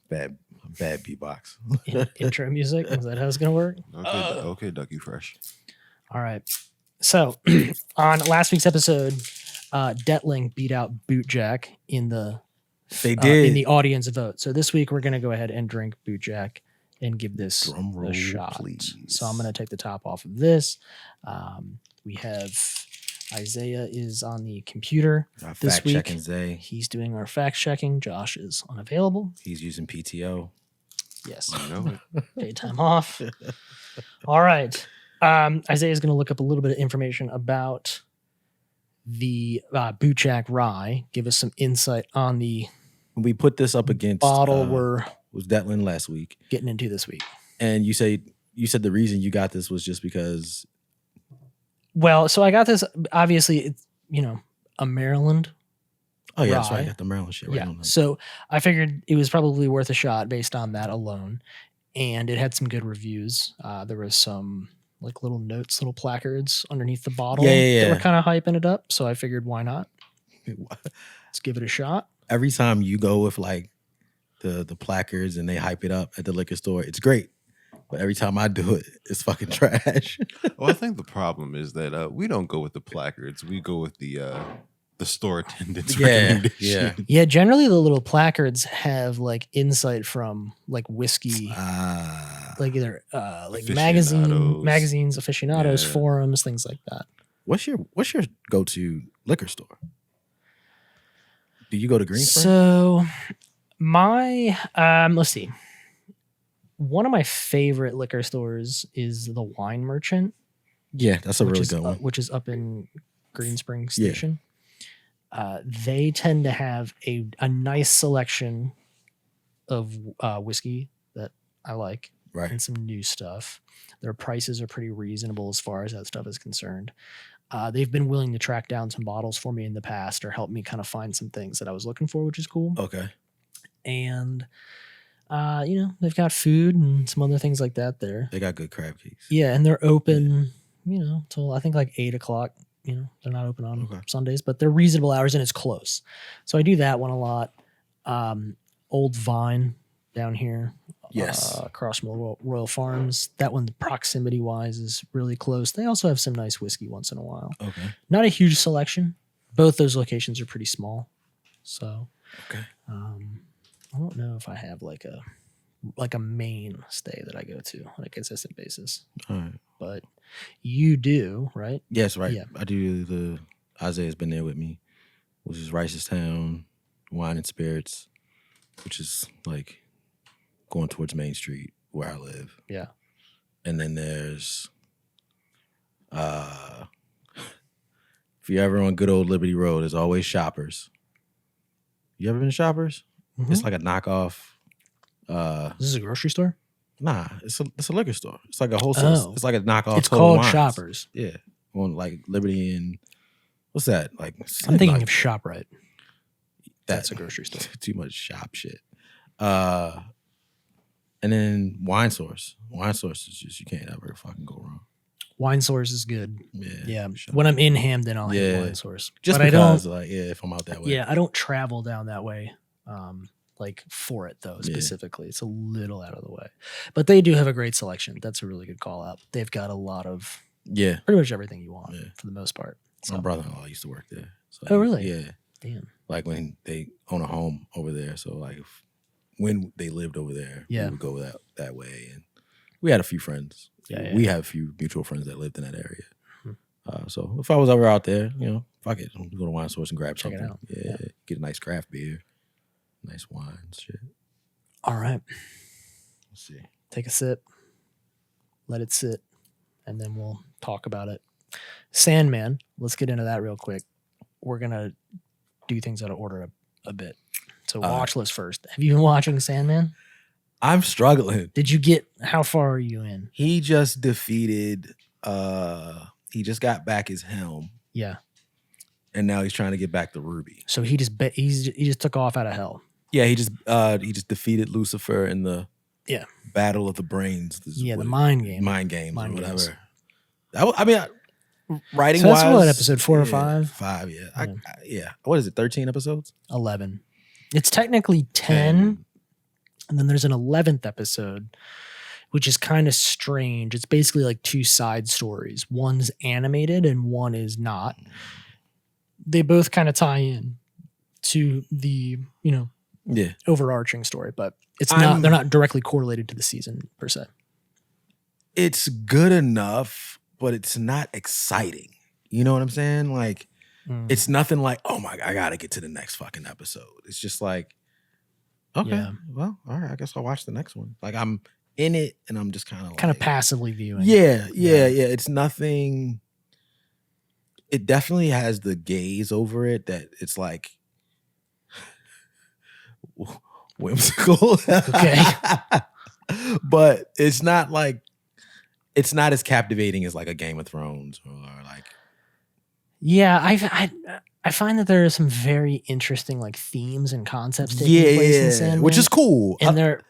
Bad beatbox. Intro music. Is that how it's gonna work? Okay, Ducky Fresh. All right. So on last week's episode, Detling beat out BOOTJACK in the in the audience vote. So this week we're gonna go ahead and drink BOOTJACK and give this Drum roll, a shot. please. So I'm gonna take the top off of this. We have Isaiah is on the computer this week. Fact checking Zay. He's doing our fact checking. Josh is unavailable. He's using PTO. Yes. I know it. Paid time off. All right. Isaiah is going to look up a little bit of information about the BOOTJACK rye. Give us some insight on the We put this up against bottle we're was Detlin last week, getting into this week. and you said the reason you got this was just because. Well, so I got this. Obviously, it's a Maryland. Oh yeah, that's right. Rye. I got the Maryland shit right Yeah. on that. So I figured it was probably worth a shot based on that alone, and it had some good reviews. There was some like little notes, little placards underneath the bottle that were kind of hyping it up. So I figured, why not? Let's give it a shot. Every time you go with like the placards and they hype it up at the liquor store, it's great. But every time I do it, it's fucking trash. Well, I think the problem is that we don't go with the placards. We go with the store attendant's recommendation. Yeah, generally the little placards have like insight from like whiskey, like either like magazines, aficionados, forums, things like that. What's your go-to liquor store? Do you go to Greensboro? So my let's see. One of my favorite liquor stores is the Wine Merchant. Yeah, that's a really good one. Which is up in Green Springs Station. They tend to have a nice selection of whiskey that I like, right, and some new stuff. Their prices are pretty reasonable as far as that stuff is concerned. They've been willing to track down some bottles for me in the past or help me kind of find some things that I was looking for, which is cool. Okay. And they've got food and some other things like that there. They got good crab cakes. Yeah, and they're open, till I think like 8:00. They're not open on Sundays, but they're reasonable hours and it's close. So I do that one a lot. Old Vine down here. Yes. Across from Royal Farms. That one, proximity wise, is really close. They also have some nice whiskey once in a while. Okay. Not a huge selection. Both those locations are pretty small. So okay. I don't know if I have like a mainstay that I go to on a consistent basis. All right. But you do, right? Yes, right. Yeah. I do Isaiah's been there with me, which is Ricestown Wine and Spirits, which is like going towards Main Street where I live. Yeah. And then there's if you're ever on good old Liberty Road, there's always Shoppers. You ever been to Shoppers? Mm-hmm. It's like a knockoff. This is a grocery store? Nah, it's a liquor store. It's like a wholesale. It's like a knockoff. It's called Wines. Shoppers. Yeah, on like Liberty and what's that? Like I'm thinking of ShopRite. That's a grocery store. Too much shop shit. And then Wine Source. Wine Source is just, you can't ever fucking go wrong. Wine Source is good. Yeah. Sure. When I'm in Hamden, I'll have Wine Source. Just but because, if I'm out that way. Yeah, I don't travel down that way. For it though, specifically. It's a little out of the way. But they do have a great selection. That's a really good call out. They've got a lot of pretty much everything you want for the most part. So. My brother-in-law used to work there. So oh really? Yeah. Damn. Like when they own a home over there. So like when they lived over there, we would go that way. And we had a few friends. We have a few mutual friends that lived in that area. Mm-hmm. So if I was ever out there, fuck it. I'm go to Wine Source and grab something. Check it out. Yeah. Get a nice craft beer. Nice wines, shit. All right. Let's see. Take a sip. Let it sit. And then we'll talk about it. Sandman. Let's get into that real quick. We're going to do things out of order a bit. So watch list first. Have you been watching Sandman? I'm struggling. How far are you in? He just defeated, he just got back his helm. Yeah. And now he's trying to get back to Ruby. So he just took off out of hell. Yeah, he just defeated Lucifer in the battle of the brains. The mind game. Mind games or whatever. Games. Writing so that's wise. what, episode 4 or 5? 5, yeah. What is it, 13 episodes? 11. It's technically 10, and then there's an 11th episode, which is kind of strange. It's basically like two side stories. One's animated and one is not. They both kind of tie in to the, overarching story, but they're not directly correlated to the season per se. It's good enough, but it's not exciting. You know what I'm saying? Like, it's nothing like, oh my God, I gotta get to the next fucking episode. It's just like, okay, well, all right, I guess I'll watch the next one. Like, I'm in it and I'm just kind of passively viewing. Yeah. It's nothing. It definitely has the gaze over it that it's like whimsical. Okay. But it's not as captivating as like a Game of Thrones or like. Yeah, I find that there are some very interesting like themes and concepts taking place in Sandman, which is cool. And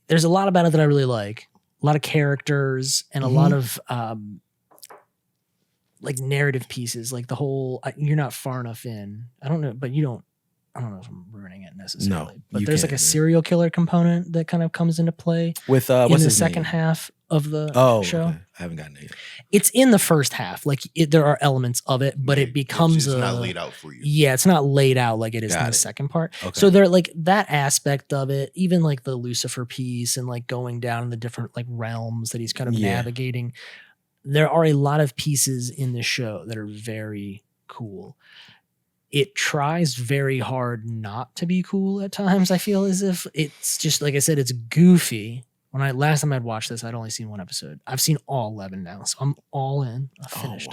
there's a lot about it that I really like. A lot of characters and a lot of like narrative pieces, like the whole you're not far enough in. I don't know, but I don't know if I'm ruining it necessarily. No, but there's like a serial killer component that kind of comes into play with in what's the his second name? half of the show. Okay. I haven't gotten it yet. It's in the first half. Like there are elements of it, but it becomes it's not laid out for you. Yeah, it's not laid out like it is in the second part. Okay. So they're like that aspect of it, even like the Lucifer piece and like going down in the different like realms that he's kind of navigating. There are a lot of pieces in the show that are very cool. It tries very hard not to be cool at times. I feel as if it's just, like I said, it's goofy. Last time I'd watched this, I'd only seen one episode. I've seen all 11 now, so I'm all in. I finished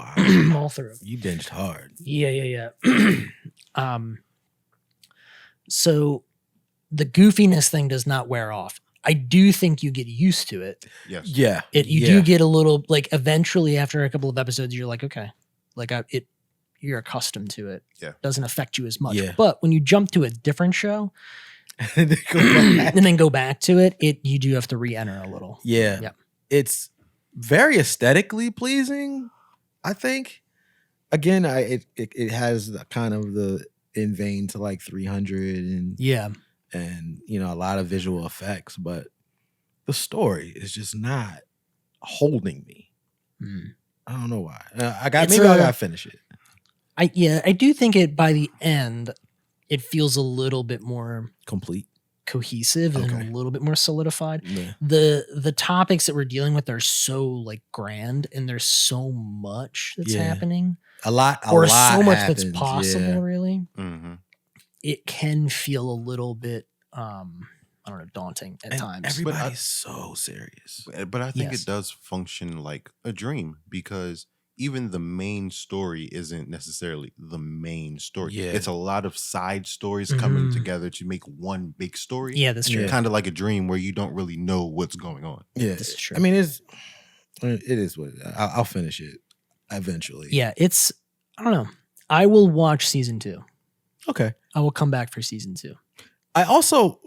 all through. You binged hard. Yeah. So the goofiness thing does not wear off. I do think you get used to it. Yes. Yeah. You do get a little, like, eventually after a couple of episodes, you're like, okay, like you're accustomed to it. Yeah. Doesn't affect you as much. Yeah. But when you jump to a different show and then go back to it, you do have to re-enter a little. Yeah. Yep. It's very aesthetically pleasing, I think. Again, it has the kind of the in vein to like 300 and a lot of visual effects, but the story is just not holding me. I don't know why. I gotta finish it. I do think by the end, it feels a little bit more complete, cohesive, and a little bit more solidified. Yeah. The topics that we're dealing with are so like grand, and there's so much that's happening. A lot so much happens, that's possible. Really, it can feel a little bit, daunting at times. Everybody's so serious, but I think it does function like a dream because even the main story isn't necessarily the main story. Yeah. It's a lot of side stories coming together to make one big story. Yeah, that's true. Kind of like a dream where you don't really know what's going on. Yeah, that's true. I mean, it is what I'll finish it eventually. Yeah, I don't know. I will watch season 2. Okay. I will come back for season 2.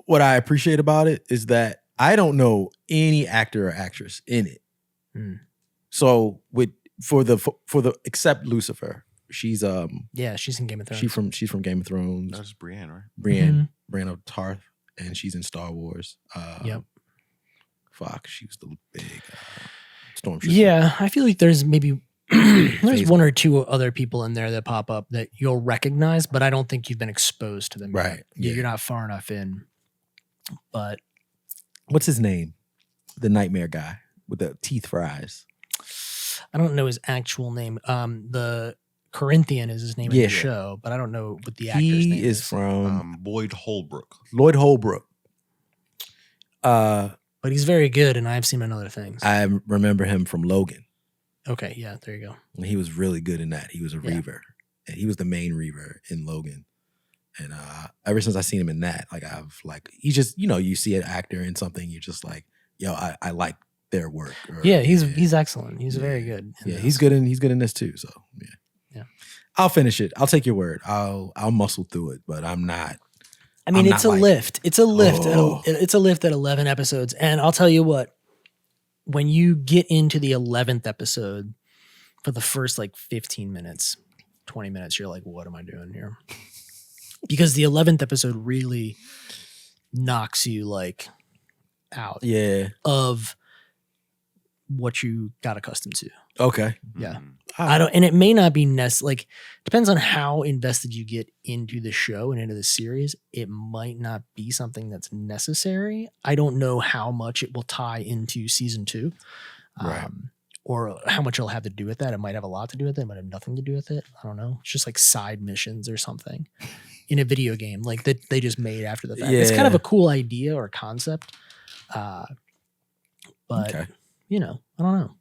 What I appreciate about it is that I don't know any actor or actress in it. So for the except Lucifer, she's she's in Game of Thrones. She's from Game of Thrones. That's Brienne, right? Brienne of Tarth, and she's in Star Wars. Yep. Fuck, she was the big stormtrooper. Yeah, I feel like there's maybe there's one or two other people in there that pop up that you'll recognize, but I don't think you've been exposed to them. Right. Yeah. You're not far enough in. But what's his name? The nightmare guy with the teeth for eyes. I don't know his actual name. The Corinthian is his name in the show, but I don't know what the actor's name is. He is from Lloyd Holbrook. Lloyd Holbrook. But he's very good, and I've seen him in other things. I remember him from Logan. Okay, yeah, there you go. He was really good in that. He was a Reaver, and he was the main Reaver in Logan. And ever since I seen him in that, he just, you see an actor in something, you're just like, yo, I like their work. He's excellent. He's very good. He's good in this too. So yeah. I'll finish it. I'll take your word. I'll muscle through it, but I'm not. I mean, it's a lift. It's a lift. It's a lift at 11 episodes. And I'll tell you what, when you get into the 11th episode, for the first 15 minutes, 20 minutes, you're like, what am I doing here? because the 11th episode really knocks you like out of what you got accustomed to. Okay. Yeah. I don't, and it may not be like, depends on how invested you get into the show and into the series. It might not be something that's necessary. I don't know how much it will tie into season 2. Right. Or how much it'll have to do with that. It might have a lot to do with it. It might have nothing to do with it. I don't know. It's just like side missions or something in a video game, like that they just made after the fact. It's kind of a cool idea or concept. But you know, I don't know.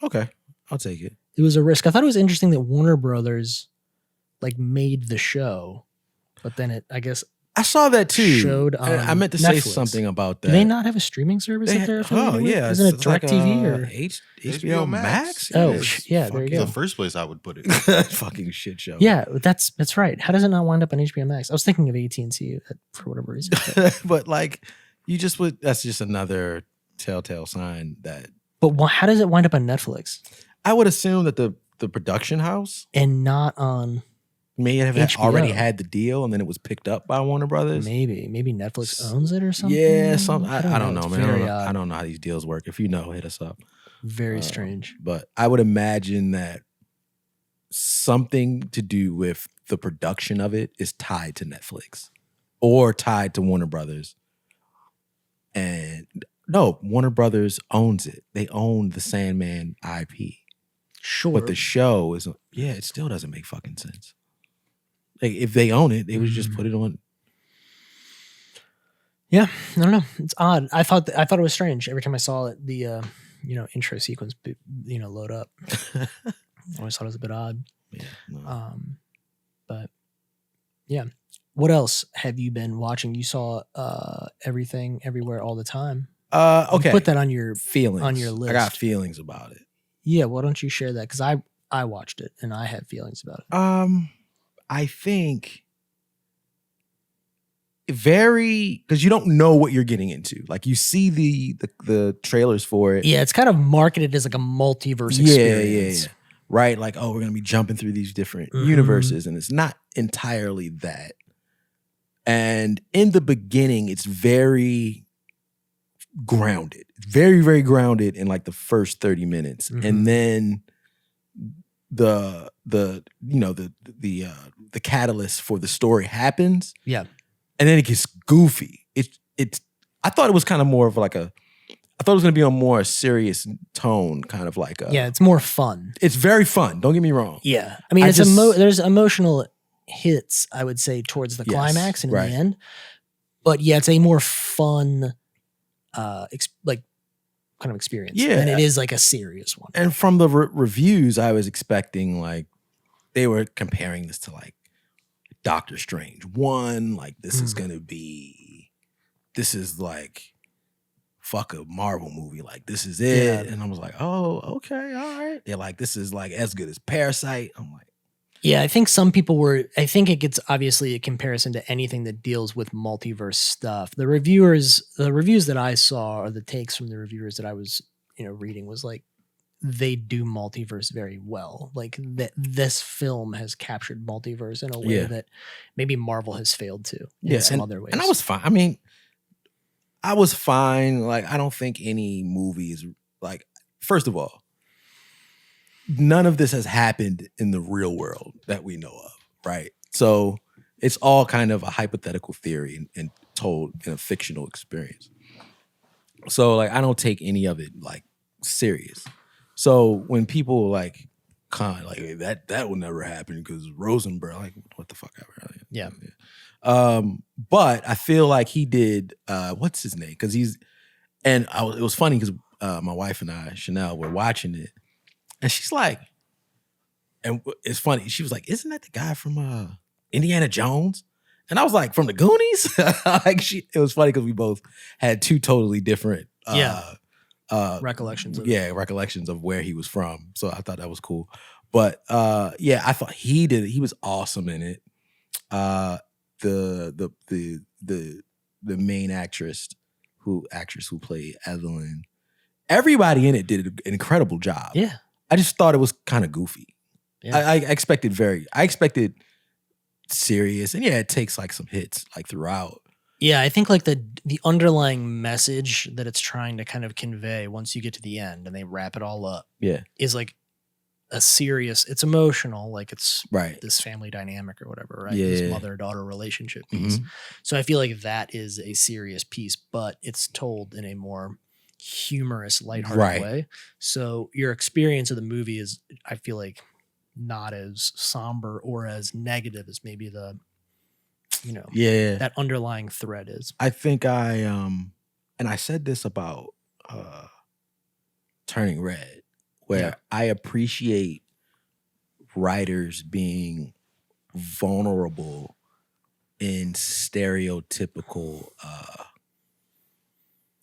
Okay. I'll take it. It was a risk. I thought it was interesting that Warner Brothers like made the show, but then it, I guess, I saw that too. Showed on I meant to Netflix. say something about that. Do they not have a streaming service that they're affiliated with? Isn't it DirecTV or HBO Max? Oh, yeah, there you go. The first place I would put it. Fucking shit show. Yeah, that's right. How does it not wind up on HBO Max? I was thinking of AT&T for whatever reason. But like, you just would. That's just another telltale sign that. But how does it wind up on Netflix? I would assume that the production house and not on. May have already had the deal, and then it was picked up by Warner Brothers. Maybe Netflix owns it or something. Yeah, I don't know, man. I don't know how these deals work. If you know, hit us up. Very strange. But I would imagine that something to do with the production of it is tied to Netflix or tied to Warner Brothers. And no, Warner Brothers owns it. They own the Sandman IP. Sure, but the show is it still doesn't make fucking sense. Like if they own it, they would just put it on. Yeah, I don't know. It's odd. I thought it was strange every time I saw it. The intro sequence, load up. I always thought it was a bit odd. Yeah. No. But yeah. What else have you been watching? You saw Everything, Everywhere, All the Time. Okay. Put that on your feelings. On your list. I got feelings about it. Yeah. Why don't you share that? Because I watched it and I had feelings about it. I think because you don't know what you're getting into. Like you see the trailers for it. Yeah, it's kind of marketed as like a multiverse experience. Yeah. Right? Like, oh, we're gonna be jumping through these different universes, and it's not entirely that. And in the beginning, it's very grounded. Very, very grounded in like the first 30 minutes. And then the catalyst for the story happens. Yeah. And then it gets goofy. I thought it was kind of more of like I thought it was going to be on more serious tone, kind of like it's more fun. It's very fun. Don't get me wrong. Yeah. I mean, there's emotional hits, I would say, towards the climax and in the end. But yeah, it's a more fun kind of experience than it is like a serious one. And from the reviews, I was expecting like they were comparing this to like Doctor Strange 1, like this is like fuck a Marvel movie, like this is it. And I was like, oh, okay, all right. They're like, this is like as good as Parasite. I'm like, yeah, I think some people I think it gets obviously a comparison to anything that deals with multiverse stuff. The reviews that I saw, or the takes from the reviewers that I was, reading, was like, they do multiverse very well. Like that this film has captured multiverse in a way that maybe Marvel has failed to in some other ways. And I was fine. I mean, I was fine. Like, I don't think any movie is like, first of all, none of this has happened in the real world that we know of, right? So it's all kind of a hypothetical theory and told in a fictional experience. So like, I don't take any of it like serious. So when people like kind of like that will never happen because Rosenberg, like what the fuck ever. Yeah. But I feel like he did what's his name? Because it was funny because my wife and I, Chanel, were watching it. And she's like, and it's funny, she was like, isn't that the guy from Indiana Jones? And I was like, from the Goonies? It was funny because we both had two totally different recollections of where he was from. So I thought that was cool. But I thought he was awesome in it. The main actress who played Evelyn, everybody in it did an incredible job. Yeah. I just thought it was kind of goofy. Yeah. I expected serious, and yeah, it takes like some hits like throughout. Yeah, I think like the underlying message that it's trying to kind of convey once you get to the end and they wrap it all up, is like a serious. It's emotional, like it's this family dynamic or whatever, right? This mother-daughter relationship piece. So I feel like that is a serious piece, but it's told in a more humorous, lighthearted way. So your experience of the movie is, I feel like, not as somber or as negative as maybe the, that underlying thread is. I think and I said this about Turning Red, where I appreciate writers being vulnerable in stereotypical,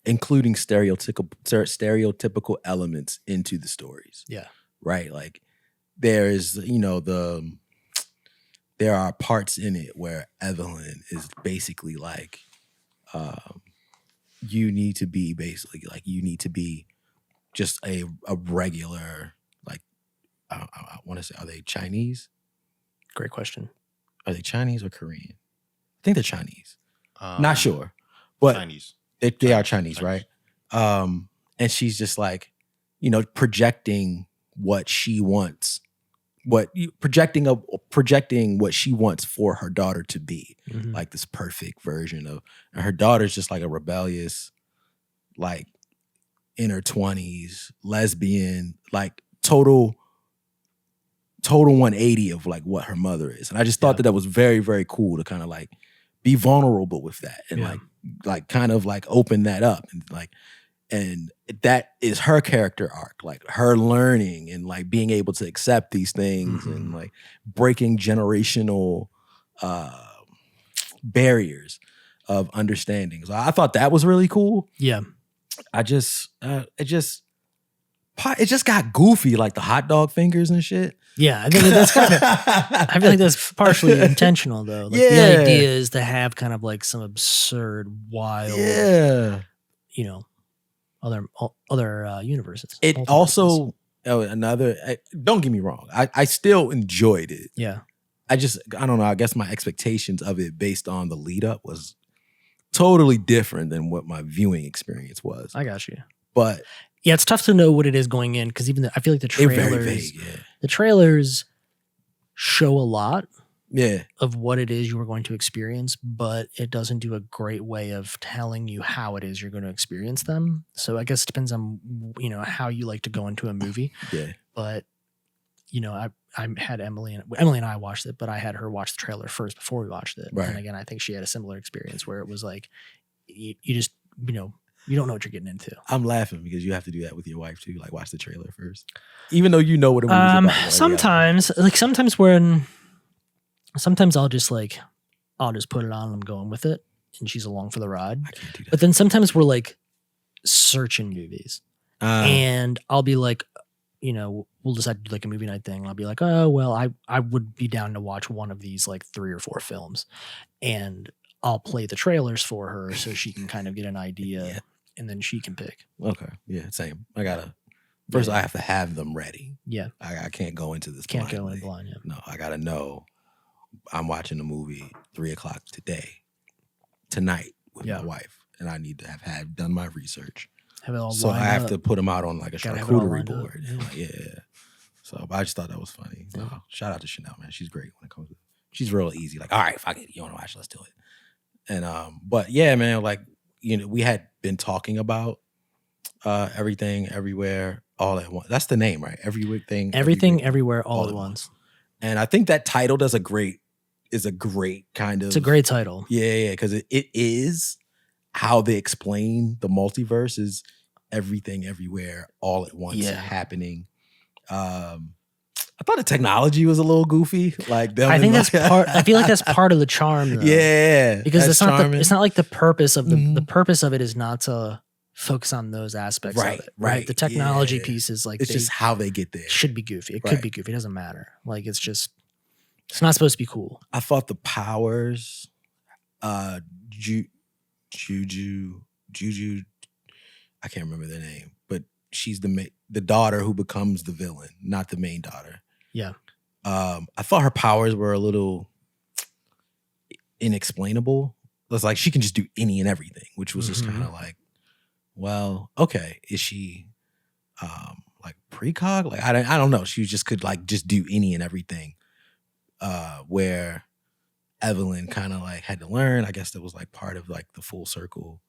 including stereotypical elements into the stories. Yeah. Right. Like there's, there are parts in it where Evelyn is basically like, you need to be just a regular, like, I want to say, are they Chinese? Great question. Are they Chinese or Korean? I think they're Chinese. Not sure, but Chinese. They are Chinese, right? And she's just like, projecting what she wants, projecting what she wants for her daughter to be, like this perfect version of, and her daughter's just like a rebellious, like in her 20s, lesbian, like total 180 of like what her mother is. And I just thought that was very, very cool to kind of like be vulnerable with that and like kind of like open that up and that is her character arc, like her learning and like being able to accept these things and like breaking generational barriers of understanding. So I thought that was really cool. Yeah. It just got goofy, like the hot dog fingers and shit. Yeah, I think that's kind of. I feel like that's partially intentional, though. Like the idea is to have kind of like some absurd, wild, other universes. It also don't get me wrong. I still enjoyed it. Yeah. I don't know. I guess my expectations of it based on the lead up was totally different than what my viewing experience was. I got you. But yeah, it's tough to know what it is going in because even I feel like the trailers, the trailers show a lot of what it is you are going to experience, but it doesn't do a great way of telling you how it is you're going to experience them. So I guess it depends on, how you like to go into a movie. Yeah. But, I had Emily and I watched it, but I had her watch the trailer first before we watched it. Right. And again, I think she had a similar experience where it was like, you just, you don't know what you're getting into. I'm laughing because you have to do that with your wife too. Like watch the trailer first, even though you know what it movie's about. Sometimes I'll just put it on and I'm going with it, and she's along for the ride. I can't do that. But then sometimes we're like searching movies, and I'll be like, we'll decide to do like a movie night thing. And I'll be like, oh well, I would be down to watch one of these like 3 or 4 films, and I'll play the trailers for her so she can kind of get an idea, and then she can pick. Okay, yeah, same. I have to have them ready. Yeah, I can't go into this. Can't go in blind. Yeah. No, I gotta know. I'm watching a movie 3:00 tonight with my wife, and I need to have done my research. Have it all so I have to put them out on like a charcuterie board. Yeah. So but I just thought that was funny. Yeah. Shout out to Chanel, man. She's great when it comes to. She's real easy. Like, all right, fuck it. You want to watch? Let's do it. And but yeah, man. Like we had been talking about everything, everywhere, all at once. That's the name, right? Everything, everywhere, all at once. And I think that title is a great kind of. It's a great title. Yeah, because it is how they explain the multiverse is everything, everywhere, all at once happening. I thought the technology was a little goofy. Like I think that's part. I feel like that's part of the charm, though. Yeah, because it's not like the purpose of the purpose of it is not to focus on those aspects of it. Right. The technology piece is like it's just how they get there. Should be goofy. It could be goofy. It doesn't matter. Like it's not supposed to be cool. I thought the powers, Juju, I can't remember their name, but she's the daughter who becomes the villain, not the main daughter. Yeah. I thought her powers were a little inexplainable. It's like she can just do any and everything, which was just kind of like, well, okay, is she like precog? Like I don't know. She just could like just do any and everything. Where Evelyn kind of like had to learn. I guess that was like part of like the full circle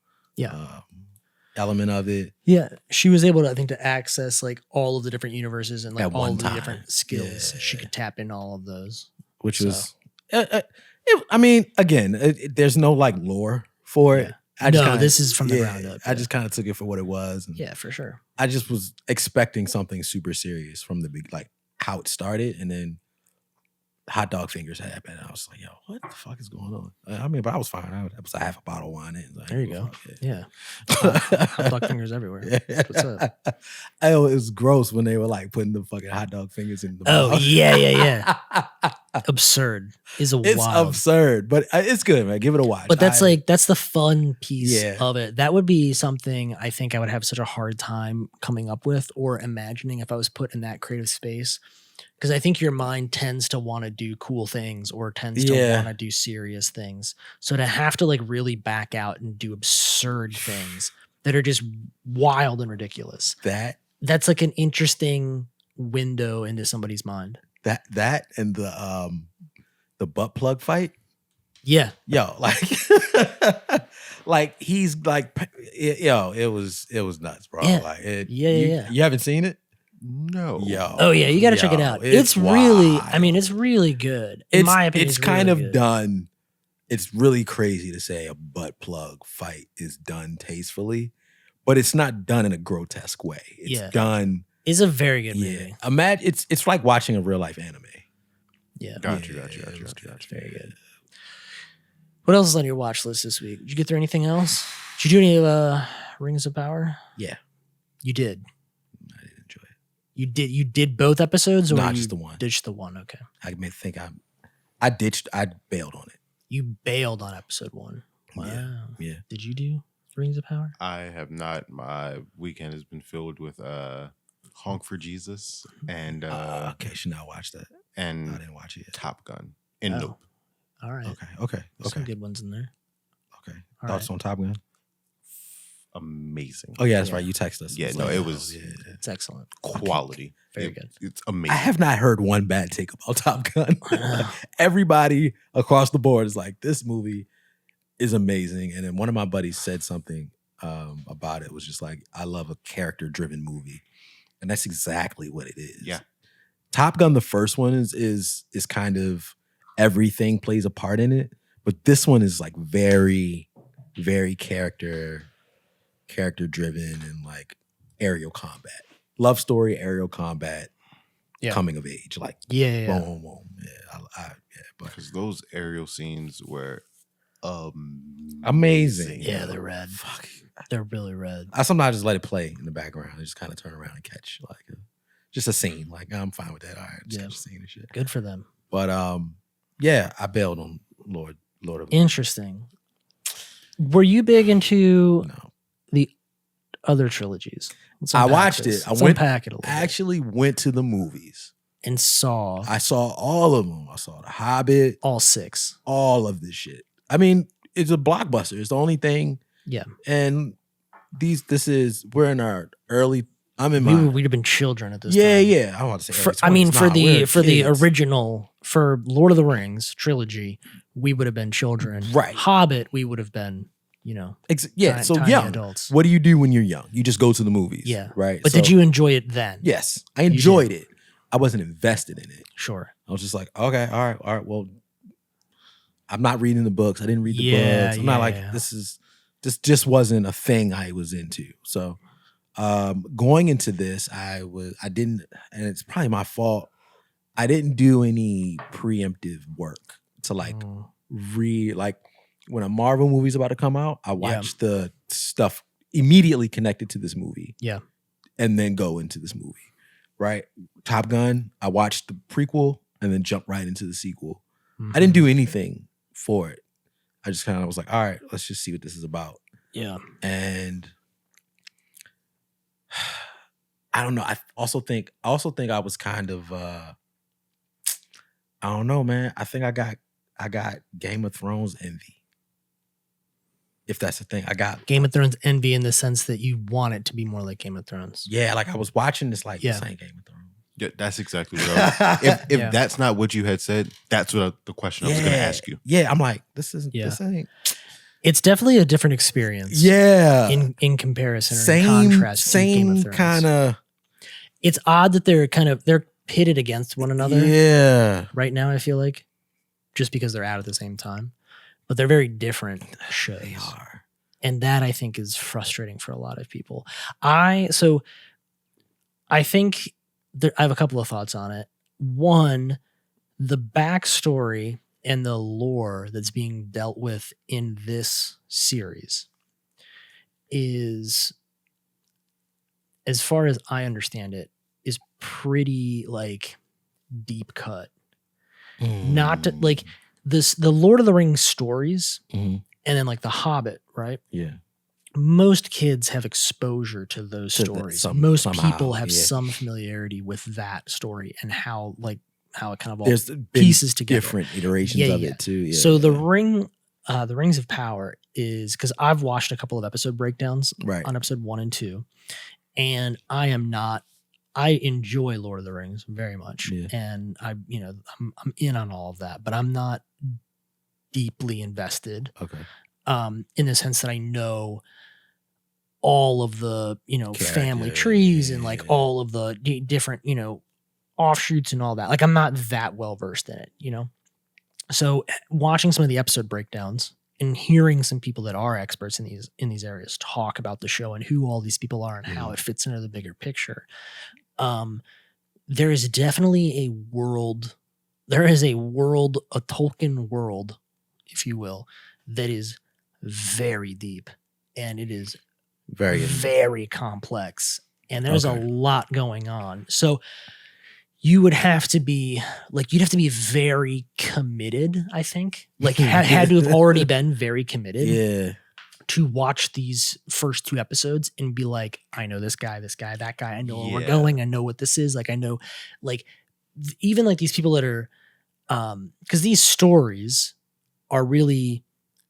element of it. Yeah, she was able to, I think, to access like all of the different universes and like At all one of the time. different skills. She could tap in all of those, which was. I mean, again, there's no like lore for it. This is from the ground up. I just kind of took it for what it was. And yeah, for sure. I just was expecting something super serious from the big, like how it started, and then hot dog fingers happened. And I was like, yo, what the fuck is going on? I mean, but I was fine. I was a half a bottle of wine in. Like, there you go. Yeah. Hot dog fingers everywhere. Yeah. What's up? It was gross when they were like putting the fucking hot dog fingers in the mouth. Oh, yeah. Absurd is It's wild. absurd, but it's good, man. Give it a watch. But that's that's the fun piece Yeah. of it. That would be something I think I would have such a hard time coming up with or imagining if I was put in that creative space. Because I think your mind tends to want to do cool things or tends to want to do serious things. So to have to like really back out and do absurd things that are just wild and ridiculous. That's like an interesting window into somebody's mind. That and the butt plug fight. Yeah. Yo, like like he's like, yo, it was nuts, bro. Yeah. Like You haven't seen it? No. Yo. Oh yeah, you got to check it out. It's really, I mean, it's really good. In my opinion, it's kind of done. It's really crazy to say a butt plug fight is done tastefully, but it's not done in a grotesque way. It's done. It's a very good movie. Imagine it's like watching a real life anime. Yeah. Got you. Very good. What else is on your watch list this week? Did you get through anything else? Did you do any Rings of Power? Yeah. You did. I did enjoy it. You did both episodes, or not just the one? Ditched the one. Okay. I may think I bailed on it. You bailed on episode 1. Wow. Yeah. Did you do Rings of Power? I have not. My weekend has been filled with Honk for Jesus and okay, should not watch that. And I didn't watch it yet. Top Gun and Nope. All right. Okay. There's some good ones in there. Okay. Thoughts on Top Gun? Amazing. Oh yeah, that's right. You texted us. Yeah, it was. It's excellent. Quality. Very good. It's amazing. I have not heard one bad take about Top Gun. Everybody across the board is like, this movie is amazing. And then one of my buddies said something about it. Was just like, I love a character-driven movie, and that's exactly what it is. Yeah. Top Gun, the first one is kind of everything plays a part in it, but this one is like very, very character driven and like aerial combat, love story, aerial combat, coming of age, like boom. Because those aerial scenes were amazing. Yeah, they're rad. Fuck, they're really rad. I sometimes just let it play in the background and just kind of turn around and catch like just a scene. Like, I'm fine with that. All right, just catch a scene and shit. Good for them. But I bailed on Lord of Interesting. Were you big into the other trilogies? I watched it. I unpack it a little bit. Actually went to the movies and saw. I saw all of them. I saw The Hobbit, all 6, all of this shit. I mean, it's a blockbuster. It's the only thing. Yeah. And we're in our early. We'd have been children at this time. Yeah. I want to say. For the original, for Lord of the Rings trilogy, we would have been children. Right. Hobbit, we would have been, so young adults. What do you do when you're young? You just go to the movies. Yeah. Right. But did you enjoy it then? Yes, I enjoyed it. I wasn't invested in it. Sure. I was just like, okay, all right. Well, I'm not reading the books. I didn't read the books. I'm not like this just wasn't a thing I was into. So. Going into this, I didn't, and it's probably my fault. I didn't do any preemptive work to like when a Marvel movie's about to come out, I watch the stuff immediately connected to this movie. Yeah. And then go into this movie. Right? Top Gun, I watched the prequel and then jumped right into the sequel. Mm-hmm. I didn't do anything for it. I just kind of was like, all right, let's just see what this is about. Yeah. And I don't know. I also think I was kind of I don't know, man. I think I I got Game of Thrones envy. If that's a thing, I got Game of Thrones envy in the sense that you want it to be more like Game of Thrones. Yeah, like I was watching this, like this ain't Game of Thrones. Yeah, that's exactly what I was. If that's not what you had said, that's what the question I was going to ask you. Yeah, I'm like, this ain't. It's definitely a different experience. Yeah, in comparison, or in contrast to Game of Thrones. Kind of. It's odd that they're pitted against one another. Yeah, right now I feel like, just because they're out at the same time, but they're very different shows. They are, and that I think is frustrating for a lot of people. I think I have a couple of thoughts on it. One, the backstory and the lore that's being dealt with in this series is, as far as I understand it, is pretty like deep cut. Not to, like the Lord of the Rings stories, and then like The Hobbit, right? Yeah. Most kids have exposure to those stories. Most people have some familiarity with that story and how it kind of all pieces together. Different iterations of it too. Yeah, so the Rings of Power is, because I've watched a couple of episode breakdowns on episode 1 and 2, and I enjoy Lord of the Rings very much, and I'm in on all of that, but I'm not deeply invested. Okay. In the sense that I know all of the family trees and like all of the different offshoots and all that. Like I'm not that well versed in it, So watching some of the episode breakdowns and hearing some people that are experts in these areas talk about the show and who all these people are and how it fits into the bigger picture. There is definitely a world. There is a world, a Tolkien world, if you will, that is very deep, and it is very complex, and there's a lot going on. So you would have to be you'd have to be very committed, I think. Like had to have already been very committed to watch these first 2 episodes and be like, I know this guy, that guy. I know where we're going. I know what this is. Like, I know, even like these people that are, because these stories are really,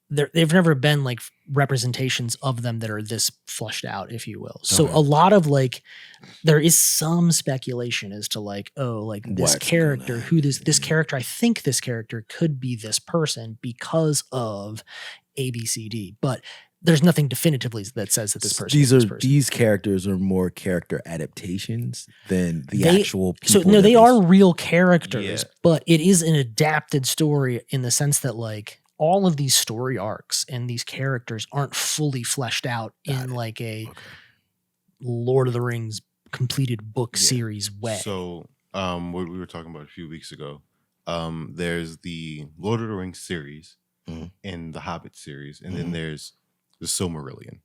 they've never been like representations of them that are this fleshed out, if you will. So a lot of there is some speculation as to this character, this character, I think this character could be this person because of A, B, C, D, but there's nothing definitively that says that this person is this person. These characters are more character adaptations than the actual people. So no, they are real characters, but it is an adapted story in the sense that all of these story arcs and these characters aren't fully fleshed out in a Lord of the Rings completed book series way. So what we were talking about a few weeks ago, there's the Lord of the Rings series and the Hobbit series, and then there's the Silmarillion.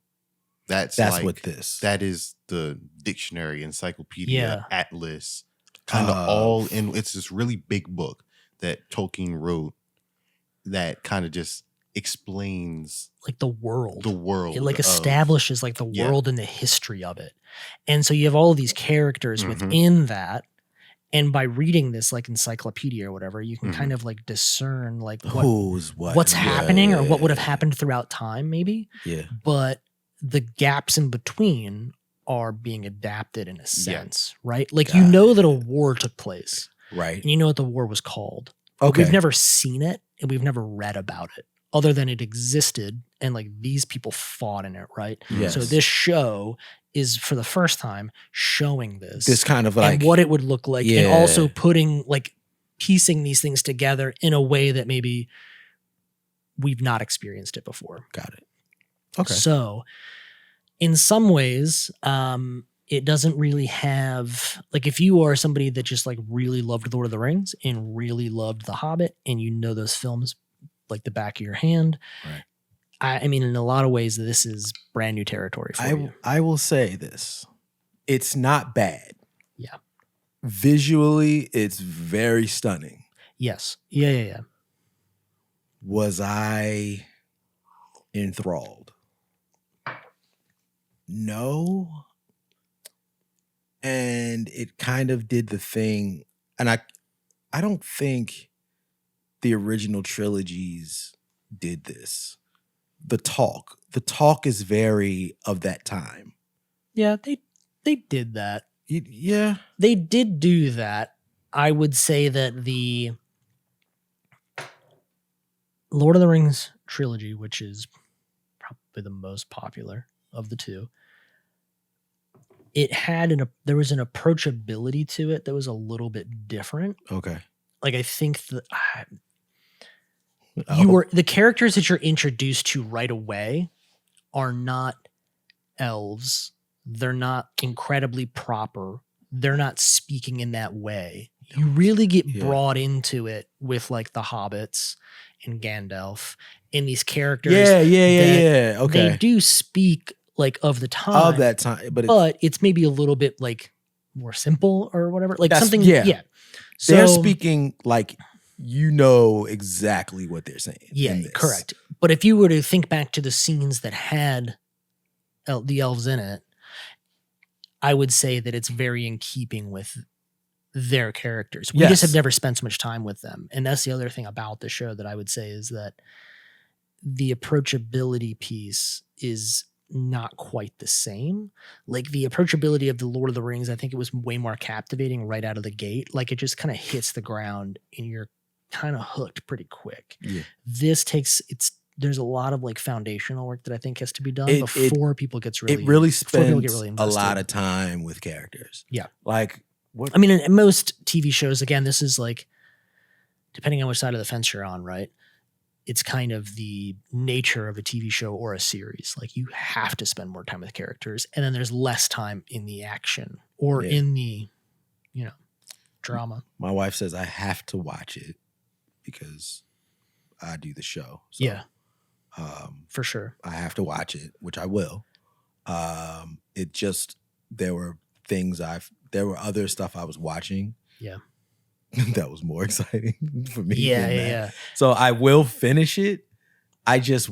That's what this. That is the dictionary, encyclopedia, atlas, kind of all in. It's this really big book that Tolkien wrote that kind of just explains the world. It establishes the world and the history of it. And so you have all of these characters within that. And by reading this encyclopedia or whatever, you can kind of discern what's happening or what would have happened throughout time, maybe. Yeah. But the gaps in between are being adapted in a sense, right? That a war took place. Right. And you know what the war was called. Okay. We've never seen it and we've never read about it other than it existed and these people fought in it, right? Yes. So this show is for the first time showing this kind of and what it would look like, and also putting piecing these things together in a way that maybe we've not experienced it before. Got it. Okay. So in some ways, it doesn't really have if you are somebody that just really loved Lord of the Rings and really loved The Hobbit and you know those films the back of your hand. Right. I mean, in a lot of ways, this is brand new territory for you. I will say this. It's not bad. Yeah. Visually, it's very stunning. Yes. Yeah. Was I enthralled? No. And it kind of did the thing. And I don't think the original trilogies did this. The talk is very of that time. Yeah, they did that. Yeah. They did do that. I would say that the Lord of the Rings trilogy, which is probably the most popular of the two, there was an approachability to it that was a little bit different. Okay. Like I think that the characters that you're introduced to right away are not elves. They're not incredibly proper. They're not speaking in that way. You really get brought into it with like the hobbits and Gandalf and these characters. Yeah. Okay. They do speak like of the time. Of that time. But it's maybe a little bit like more simple or whatever. Like something. Yeah. So, they're speaking like you know exactly what they're saying. Yeah, correct. But if you were to think back to the scenes that had the elves in it, I would say that it's very in keeping with their characters. We just have never spent so much time with them. And that's the other thing about the show that I would say is that the approachability piece is not quite the same. Like the approachability of the Lord of the Rings, I think it was way more captivating right out of the gate. Like it just kind of hits the ground and you're kind of hooked pretty quick. Yeah. This there's a lot of like foundational work that I think has to be done before people get really. It really spends a lot of time with characters. Yeah, like what? I mean, in most TV shows, again, this is like depending on which side of the fence you're on, right? It's kind of the nature of a TV show or a series. Like you have to spend more time with characters, and then there's less time in the action or in the, drama. My wife says I have to watch it because I do the show. So. Yeah. For sure. I have to watch it, which I will. It just, there were other stuff I was watching. Yeah. That was more exciting for me. Yeah. So I will finish it. I just,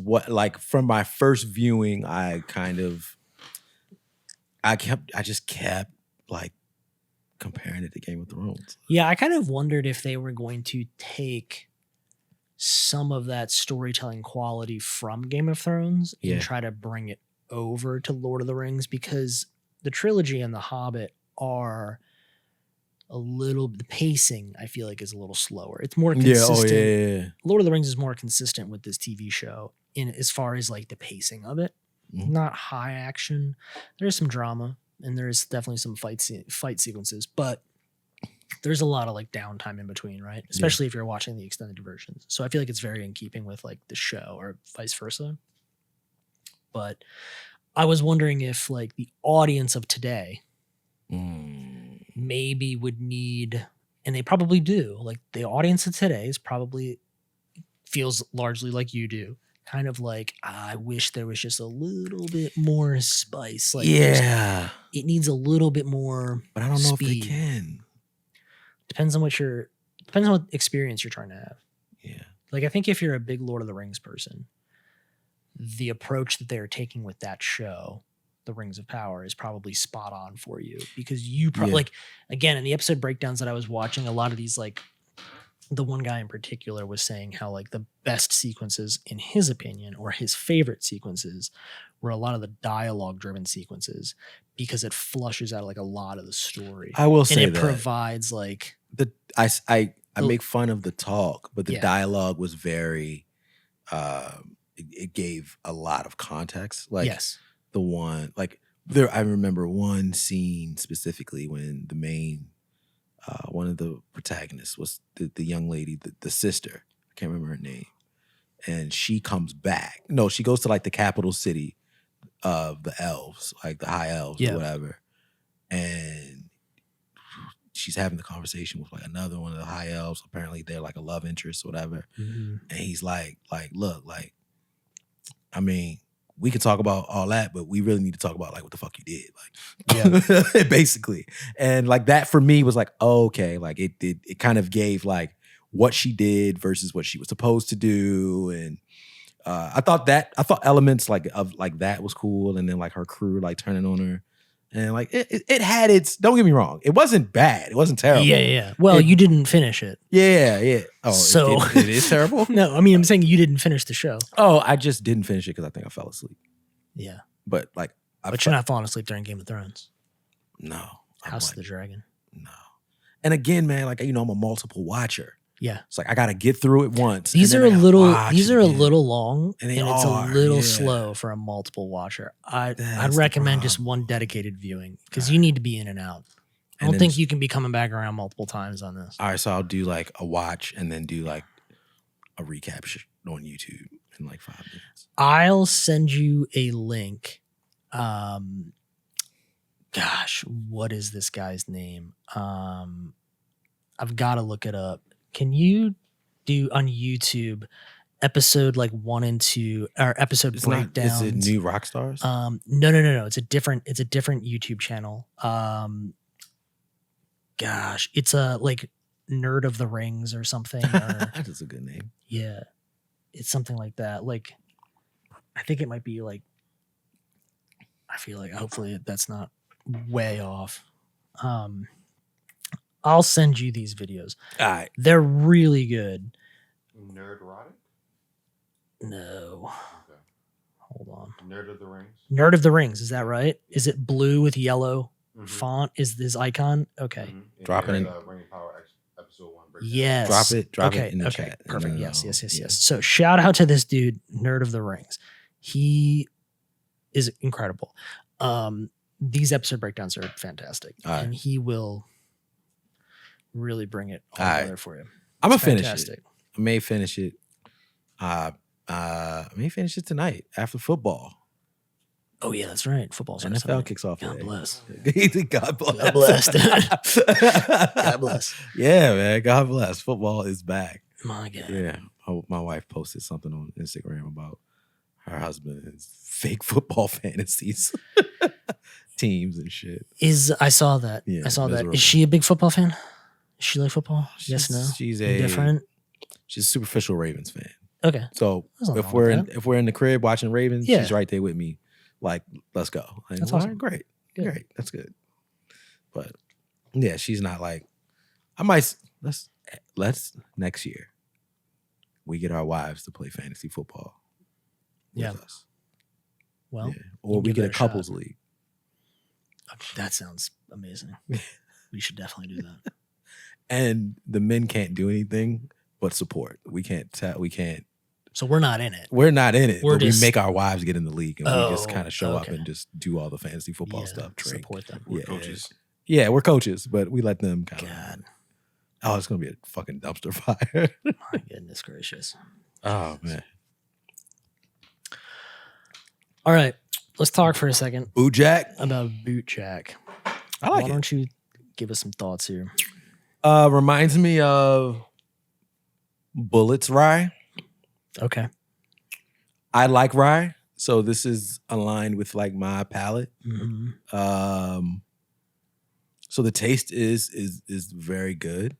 from my first viewing, I just kept like comparing it to Game of Thrones. Yeah. I kind of wondered if they were going to take some of that storytelling quality from Game of Thrones and try to bring it over to Lord of the Rings, because the trilogy and the Hobbit are the pacing I feel like is a little slower. It's more consistent. Yeah. Lord of the Rings is more consistent with this TV show in as far as like the pacing of it. Mm-hmm. Not high action. There's some drama and there's definitely some fight sequences, but there's a lot of like downtime in between, right? Especially if you're watching the extended versions. So I feel like it's very in keeping with like the show or vice versa. But I was wondering if like the audience of today maybe would need, and they probably do, like the audience of today feels largely like you do. Kind of like, I wish there was just a little bit more spice. Like it needs a little bit more But I don't know speed. if they can. Depends on what experience you're trying to have. Yeah. Like, I think if you're a big Lord of the Rings person, the approach that they're taking with that show, The Rings of Power, is probably spot on for you, because you probably, like, again, in the episode breakdowns that I was watching, a lot of these, like, the one guy in particular was saying how like the best sequences in his opinion, or his favorite sequences, were a lot of the dialogue driven sequences, because it flushes out like a lot of the story. I will say and it provides like I make fun of the talk, but the dialogue was very it gave a lot of context. Like the one like there I remember one scene specifically when the main one of the protagonists was the young lady, the sister. I can't remember her name. And she comes back. No, she goes to like the capital city of the elves, like the high elves or whatever. And she's having the conversation with like another one of the high elves. Apparently they're like a love interest or whatever. Mm-hmm. And he's like, look, like, I mean, we could talk about all that, but we really need to talk about like what the fuck you did, like basically. And like that for me was like, oh, okay, like it kind of gave like what she did versus what she was supposed to do, and I thought elements like of like that was cool, and then like her crew like turning on her And like it had its. Don't get me wrong, it wasn't bad. It wasn't terrible. Yeah. Well, you didn't finish it. Yeah. Oh, so it is terrible. No, I mean, I'm saying you didn't finish the show. Oh, I just didn't finish it because I think I fell asleep. Yeah, but like, you're not falling asleep during Game of Thrones. No, House of the Dragon. No, and again, man, like I'm a multiple watcher. Yeah, it's like I got to get through it once. These are a little long, and it's a little slow for a multiple watcher. I'd recommend just one dedicated viewing because you need to be in and out. I don't think you can be coming back around multiple times on this. All right, so I'll do like a watch and then do like a recap on YouTube in like 5 minutes. I'll send you a link. Gosh, what is this guy's name? I've got to look it up. Can you do on YouTube episode like 1 and 2 or episode breakdowns? Is it New Rock Stars? No. It's a different YouTube channel. Gosh, it's a like Nerd of the Rings or something. That is a good name. Yeah, it's something like that. Like, I think it might be like. I feel like hopefully that's not way off. I'll send you these videos. All right. They're really good. Nerdrotic? No. Okay. Hold on. Nerd of the Rings? Nerd of the Rings. Is that right? Is it blue with yellow font? Is this icon? Okay. Drop it in. Ring of Power episode 1. Yes. Drop it in the chat. Perfect. Yes. So shout out to this dude, Nerd of the Rings. He is incredible. These episode breakdowns are fantastic. And he will really bring it all together for you. I'm gonna finish it. I may finish it. I may finish it tonight after football. Oh yeah, that's right. Football's NFL kicks off. God bless. God bless. God bless. God bless. Yeah, man. God bless. Football is back. My God. Yeah. My wife posted something on Instagram about her husband and his fake football fantasies, teams and shit. I saw that. Yeah, I saw miserable. That. Is she a big football fan? Does she like football? Yes, no. She's different. She's a superficial Ravens fan. Okay. So if we're in the crib watching Ravens, she's right there with me. Like, let's go. Like, that's awesome. Great. That's good. But yeah, she's not like. I might let's next year. We get our wives to play fantasy football. With us. Well, or we get a couples league. That sounds amazing. We should definitely do that. And the men can't do anything but support. We can't. So we're not in it. We're not in it. We make our wives get in the league, and we just kind of show up and just do all the fantasy football stuff. Support them. We're coaches. Yeah, we're coaches, but we let them kind of. Oh, it's gonna be a fucking dumpster fire. My goodness gracious. Oh man. All right, let's talk for a second. BOOTJACK? About BOOTJACK. I like it. Why don't you give us some thoughts here? Reminds me of Bullett's rye. Okay. I like rye, so this is aligned with like my palate. Mm-hmm. So the taste is very good.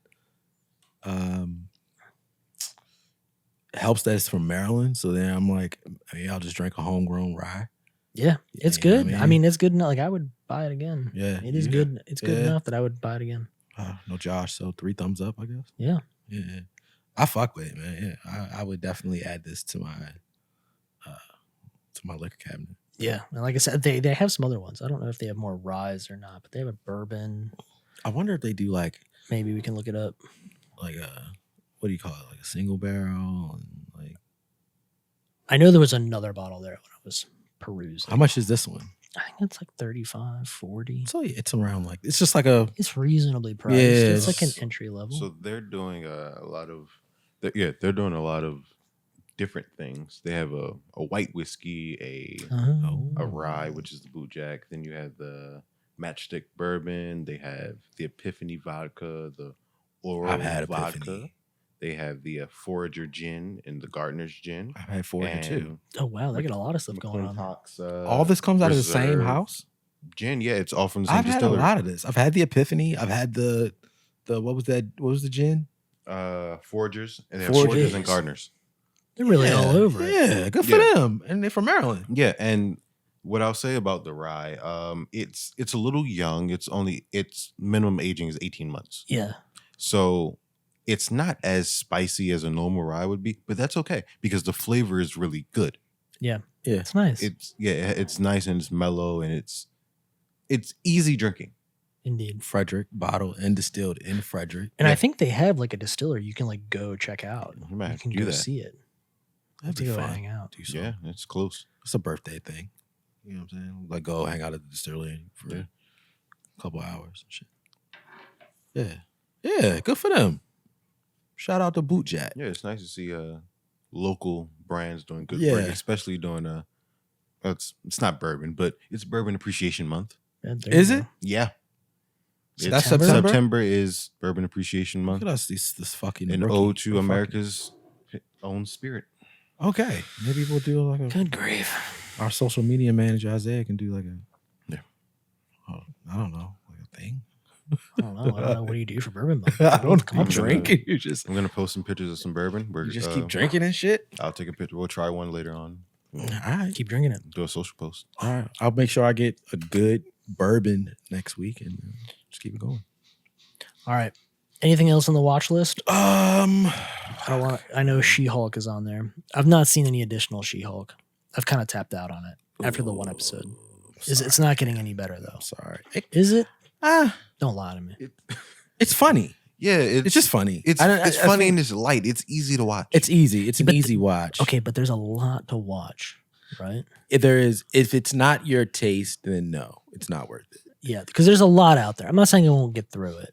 Helps that it's from Maryland, so then I'm like, maybe I'll just drink a homegrown rye. Yeah, it's good. I mean, it's good enough. Like, I would buy it again. Yeah, it is good. It's good enough that I would buy it again. No Josh, so 3 thumbs up, I guess. Yeah. I fuck with it, man. Yeah, I would definitely add this to my liquor cabinet. Yeah, and like I said, they have some other ones. I don't know if they have more ryes or not, but they have a bourbon. I wonder if they do like. Maybe we can look it up. Like what do you call it? Like a single barrel, and like. I know there was another bottle there when I was perusing. How much is this one? I think it's like 35, 40. So yeah, it's around like it's just like a. It's reasonably priced. Yeah, it's like an entry level. So they're doing a lot of. They're doing a lot of different things. They have a white whiskey, a rye, which is the BOOTJACK. Then you have the Matchstick bourbon. They have the Epiphany vodka, the Oral I've had vodka. Epiphany. They have the Forager gin and the Gardener's gin. I've had Forager too. Oh wow, they got a lot of stuff going on. All this comes out of the same house. Gin, yeah, it's all from the same I've distillery. had a lot of this. I've had the Epiphany. I've had the what was that? What was the gin? Foragers, and they have Foragers and Gardeners. They're really all over it. Yeah, good for them, and they're from Maryland. Yeah, and What I'll say about the rye, it's a little young. Its minimum aging is 18 months. Yeah. So it's not as spicy as a normal rye would be, but that's okay because the flavor is really good. Yeah. Yeah. It's nice. It's nice and it's mellow and it's easy drinking. Indeed. Frederick, bottled and distilled in Frederick. And I think they have like a distiller you can like go check out. You can go see it. That'd be fun. Hang out. Yeah, it's close. It's a birthday thing. You know what I'm saying? Like go hang out at the distillery for a couple hours and shit. Yeah. Yeah, good for them. Shout out to BOOTJACK. Yeah, it's nice to see local brands doing good work, especially doing it's not bourbon, but it's Bourbon Appreciation Month. Is it? Yeah. That's September? September is Bourbon Appreciation Month. Look at us, this fucking an ode to America's own spirit. Okay, maybe we'll do like a good grief. Our social media manager Isaiah can do like a I don't know, like a thing. I don't know. What do you do for bourbon month? I don't come drinking. I'm gonna post some pictures of some bourbon. You just keep drinking and shit. I'll take a picture. We'll try one later on. All right, keep drinking it. Do a social post. All right, I'll make sure I get a good bourbon next week and just keep it going. All right. Anything else on the watch list? I know She-Hulk is on there. I've not seen any additional She-Hulk. I've kind of tapped out on it after the one episode. It's not getting any better though. Sorry. Is it? Don't lie to me. It's funny. Yeah, it's just funny. It's funny and it's light. It's easy to watch. It's easy. It's an easy watch. Okay, but there's a lot to watch, right? If it's not your taste, then no, it's not worth it. Yeah, because there's a lot out there. I'm not saying I won't get through it.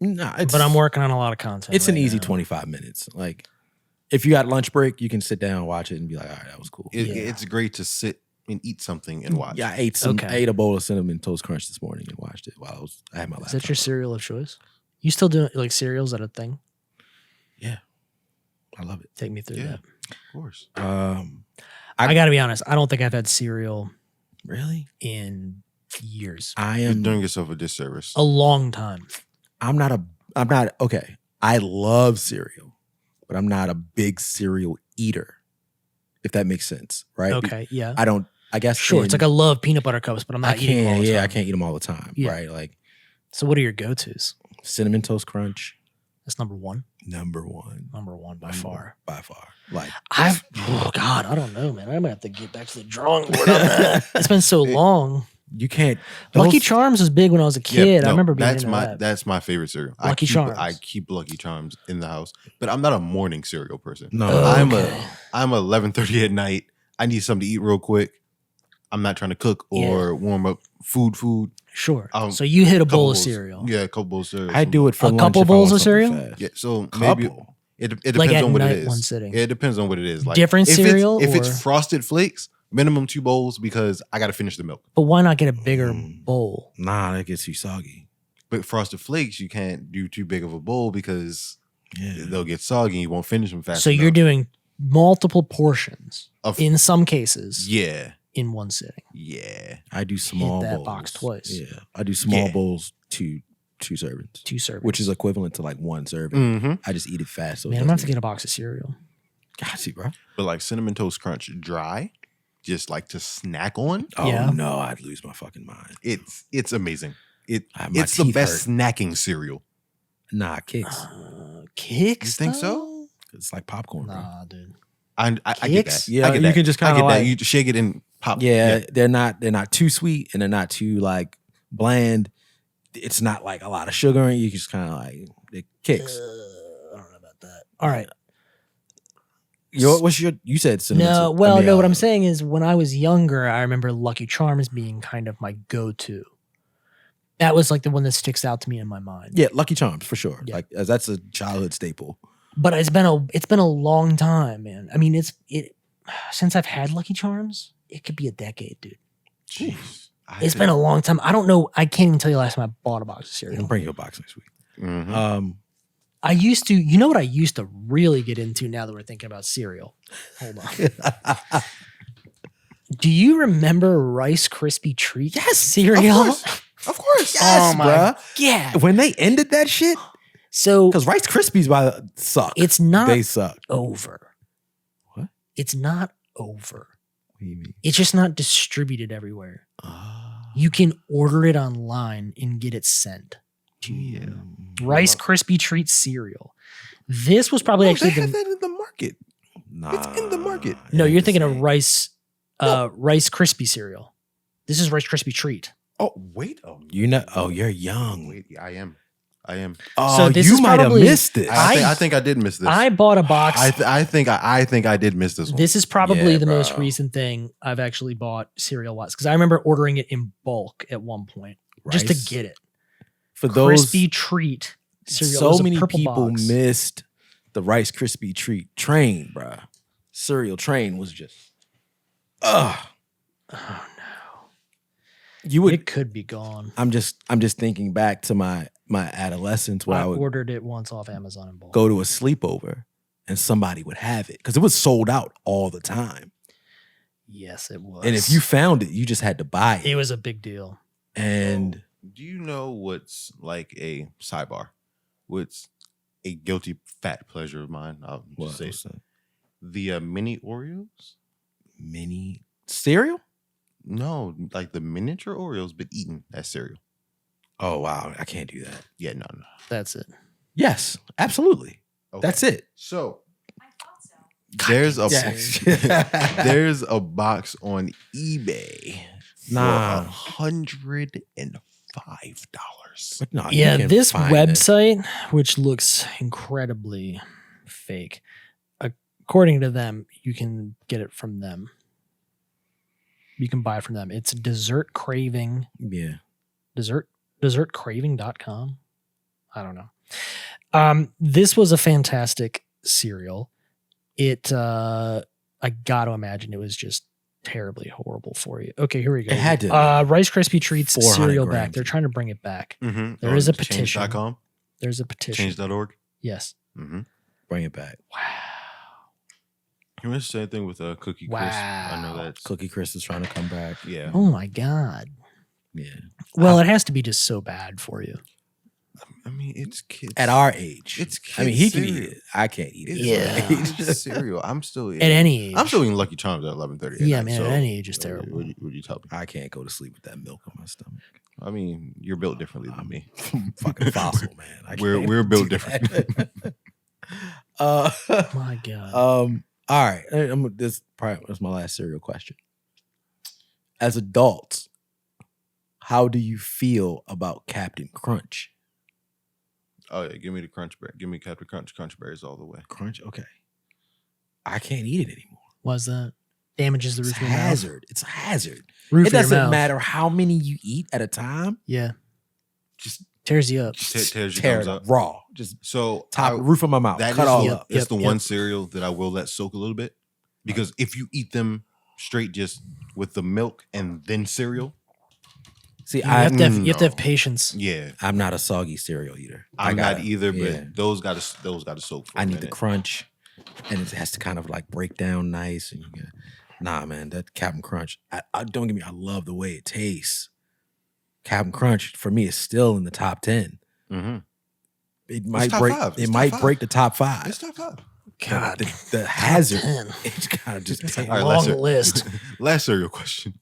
No, but I'm working on a lot of content. It's an easy 25 minutes. Like if you got lunch break, you can sit down and watch it and be like, all right, that was cool. It's great to sit and eat something and watch. Yeah, I ate a bowl of Cinnamon Toast Crunch this morning and watched it while I had my laptop. Is that your cereal of choice? You still doing like cereals at a thing? Yeah. I love it. Take me through that. Of course. I gotta be honest, I don't think I've had cereal really in years. You're doing yourself a disservice. A long time. I'm not okay. I love cereal, but I'm not a big cereal eater. If that makes sense, right? Okay, yeah. I guess sure. It's like I love peanut butter cups, but I'm not eating them all the time. Yeah, I can't eat them all the time, right? Like, so what are your go-tos? Cinnamon Toast Crunch. That's number one. Number one by far. By far. Like I don't know, man. I'm gonna have to get back to the drawing board on that. It's been so long. You can't. Lucky Charms was big when I was a kid. I remember being that's my favorite cereal. Lucky Charms. I keep Lucky Charms in the house, but I'm not a morning cereal person. No, I'm 11:30 at night. I need something to eat real quick. I'm not trying to cook or warm up food. Sure. So you hit a bowl of cereal. Yeah, a couple bowls of cereal. I do it for a couple bowls of cereal. Fast. Yeah. So maybe it depends like on what it is. One sitting. It depends on what it is. Like different cereal. If it's Frosted Flakes, minimum 2 bowls because I got to finish the milk. But why not get a bigger bowl? Nah, that gets too soggy. But Frosted Flakes, you can't do too big of a bowl because they'll get soggy and you won't finish them fast enough. So you're doing multiple portions in some cases. Yeah. In one sitting. Yeah. I do small bowls. Hit that bowls. box twice. Yeah. I do small bowls to 2 servings. 2 servings. Which is equivalent to like 1 serving. Mm-hmm. I just eat it fast. So man, I'm going to have to get a box of cereal. Got you, bro. But like Cinnamon Toast Crunch dry, just like to snack on. Oh no, I'd lose my fucking mind. It's amazing. It's the best snacking cereal. Nah, Kicks. Kicks? You think so? It's like popcorn, nah, dude. I get that. Yeah, I get that. You can just kind of like, you shake it and pop. Yeah, they're not too sweet and they're not too like bland. It's not like a lot of sugar in it. You just kind of like it Kicks. I don't know about that. All right. You said cinnamon. No, well, no. What I'm saying is, when I was younger, I remember Lucky Charms being kind of my go-to. That was like the one that sticks out to me in my mind. Yeah, Lucky Charms for sure. Yeah. Like that's a childhood staple. But it's been a long time, man. I mean, since I've had Lucky Charms, it could be a decade, dude. Jeez, it's been a long time. I don't know. I can't even tell you the last time I bought a box of cereal. I'll bring you a box next week. Mm-hmm. I used to, you know what I used to really get into now that we're thinking about cereal? Hold on. Do you remember Rice Krispie Treats? Yes, cereal. Of course. Yes, bro. Yeah. When they ended that shit, so because Rice Krispies suck. It's not. They suck. Over. What? It's not over. What do you mean? It's just not distributed everywhere. You can order it online and get it sent to you. Rice Krispie Treat cereal. This was probably actually they have that in the market. Nah, it's in the market. No, you're thinking of Rice Krispie cereal. This is Rice Krispie Treat. Oh, wait. Oh, you're not. Oh, you're young. Wait, I am. Oh, so this you might have missed it. I think I did miss this. I bought a box. I think I did miss this one. This is probably the most recent thing I've actually bought cereal-wise, because I remember ordering it in bulk at one point just to get it. For those Krispie Treat cereal. So many people missed the Rice Krispie Treat train, bro. Cereal train was just, Oh no. It could be gone. I'm just thinking back to my adolescence where I would ordered it once off Amazon in bulk. Go to a sleepover and somebody would have it because it was sold out all the time. Yes, it was. And if you found it, you just had to buy it. It was a big deal. And do you know what's like a sidebar? What's a guilty fat pleasure of mine? I'll just say it. The mini Oreos. Mini cereal? No, like the miniature Oreos, but eaten as cereal. Oh, wow. I can't do that. Yeah, no. That's it. Yes, absolutely. Okay. That's it. So I thought so. There's a box on eBay for $105. No, yeah, this website, which looks incredibly fake, according to them, you can get it from them. You can buy it from them. It's Dessert Craving. Yeah. Dessertcraving.com. I don't know. This was a fantastic cereal. It I got to imagine it was just terribly horrible for you. Okay, here we go. It had to. Rice Krispie Treats cereal grams. Back. They're trying to bring it back. Mm-hmm. There is a petition. Change.com? There's a petition. Change.org? Yes. Mm-hmm. Bring it back. Wow. You want to say anything with Cookie Crisp? I know that Cookie Crisp is trying to come back. Yeah. Oh my God. Yeah. Well, it has to be just so bad for you. I mean, it's kids. At our age. It's kids. I mean, he can eat it. I can't eat it. It's cereal. I'm still eating. At any age. I'm still eating Lucky Charms at 11:30. Yeah, man. At any age is terrible. Would you tell me? I can't go to sleep with that milk on my stomach. I mean, you're built differently than me. Fucking fossil, man. We're built different. My God. All right. That's my last cereal question. As adults, how do you feel about Captain Crunch? Oh yeah, give me the Crunch Berry. Give me Captain Crunch Berries all the way. Crunch, okay. I can't eat it anymore. Was that damages the roof of your mouth? It's a hazard. Roof it doesn't matter how many you eat at a time. Yeah, just tears you up. Tears your tear thumbs it up. Raw. Just roof of my mouth. That cut is all the, up. It's the one cereal that I will let soak a little bit because if you eat them straight, just with the milk and then cereal. See, you have to have patience. Yeah, I'm not a soggy cereal eater. I'm not either, but those got to soak. For I need minute. the crunch, and it has to kind of like break down nice. And nah, man, that Captain Crunch. I don't get me. I love the way it tastes. Captain Crunch for me is still in the top 10. Mm-hmm. It might break. It might break the top 5. It's top 5. God, the hazard. It's kind of just a long list. Last cereal question.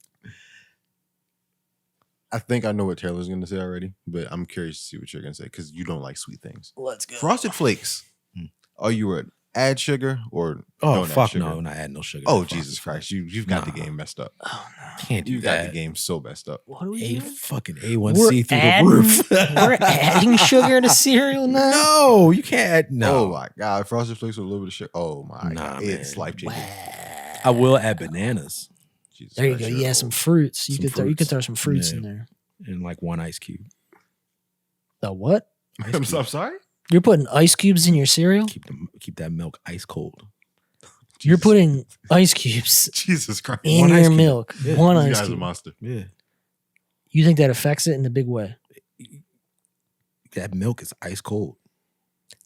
I think I know what Taylor's going to say already, but I'm curious to see what you're going to say because you don't like sweet things. Let's go. Frosted Flakes. Are you an add sugar or fuck sugar? no, not adding no sugar. Oh Jesus Christ, you've got the game messed up. Oh no, can't do you that. Got the game so messed up. What are we doing? Fucking A1C through the roof. We're adding sugar to cereal now. No, you can't. No. Oh my God, Frosted Flakes with a little bit of sugar. Oh my God, it's life changing. I will add bananas. Jesus there you Christ, go. Yeah, some fruits. You could throw some fruits in there. And like one ice cube. The what? I'm sorry? You're putting ice cubes in your cereal? Keep that milk ice cold. You're putting ice cubes Jesus Christ. in your milk. Yeah. One you ice guys cube. a monster. Yeah. You think that affects it in a big way? That milk is ice cold.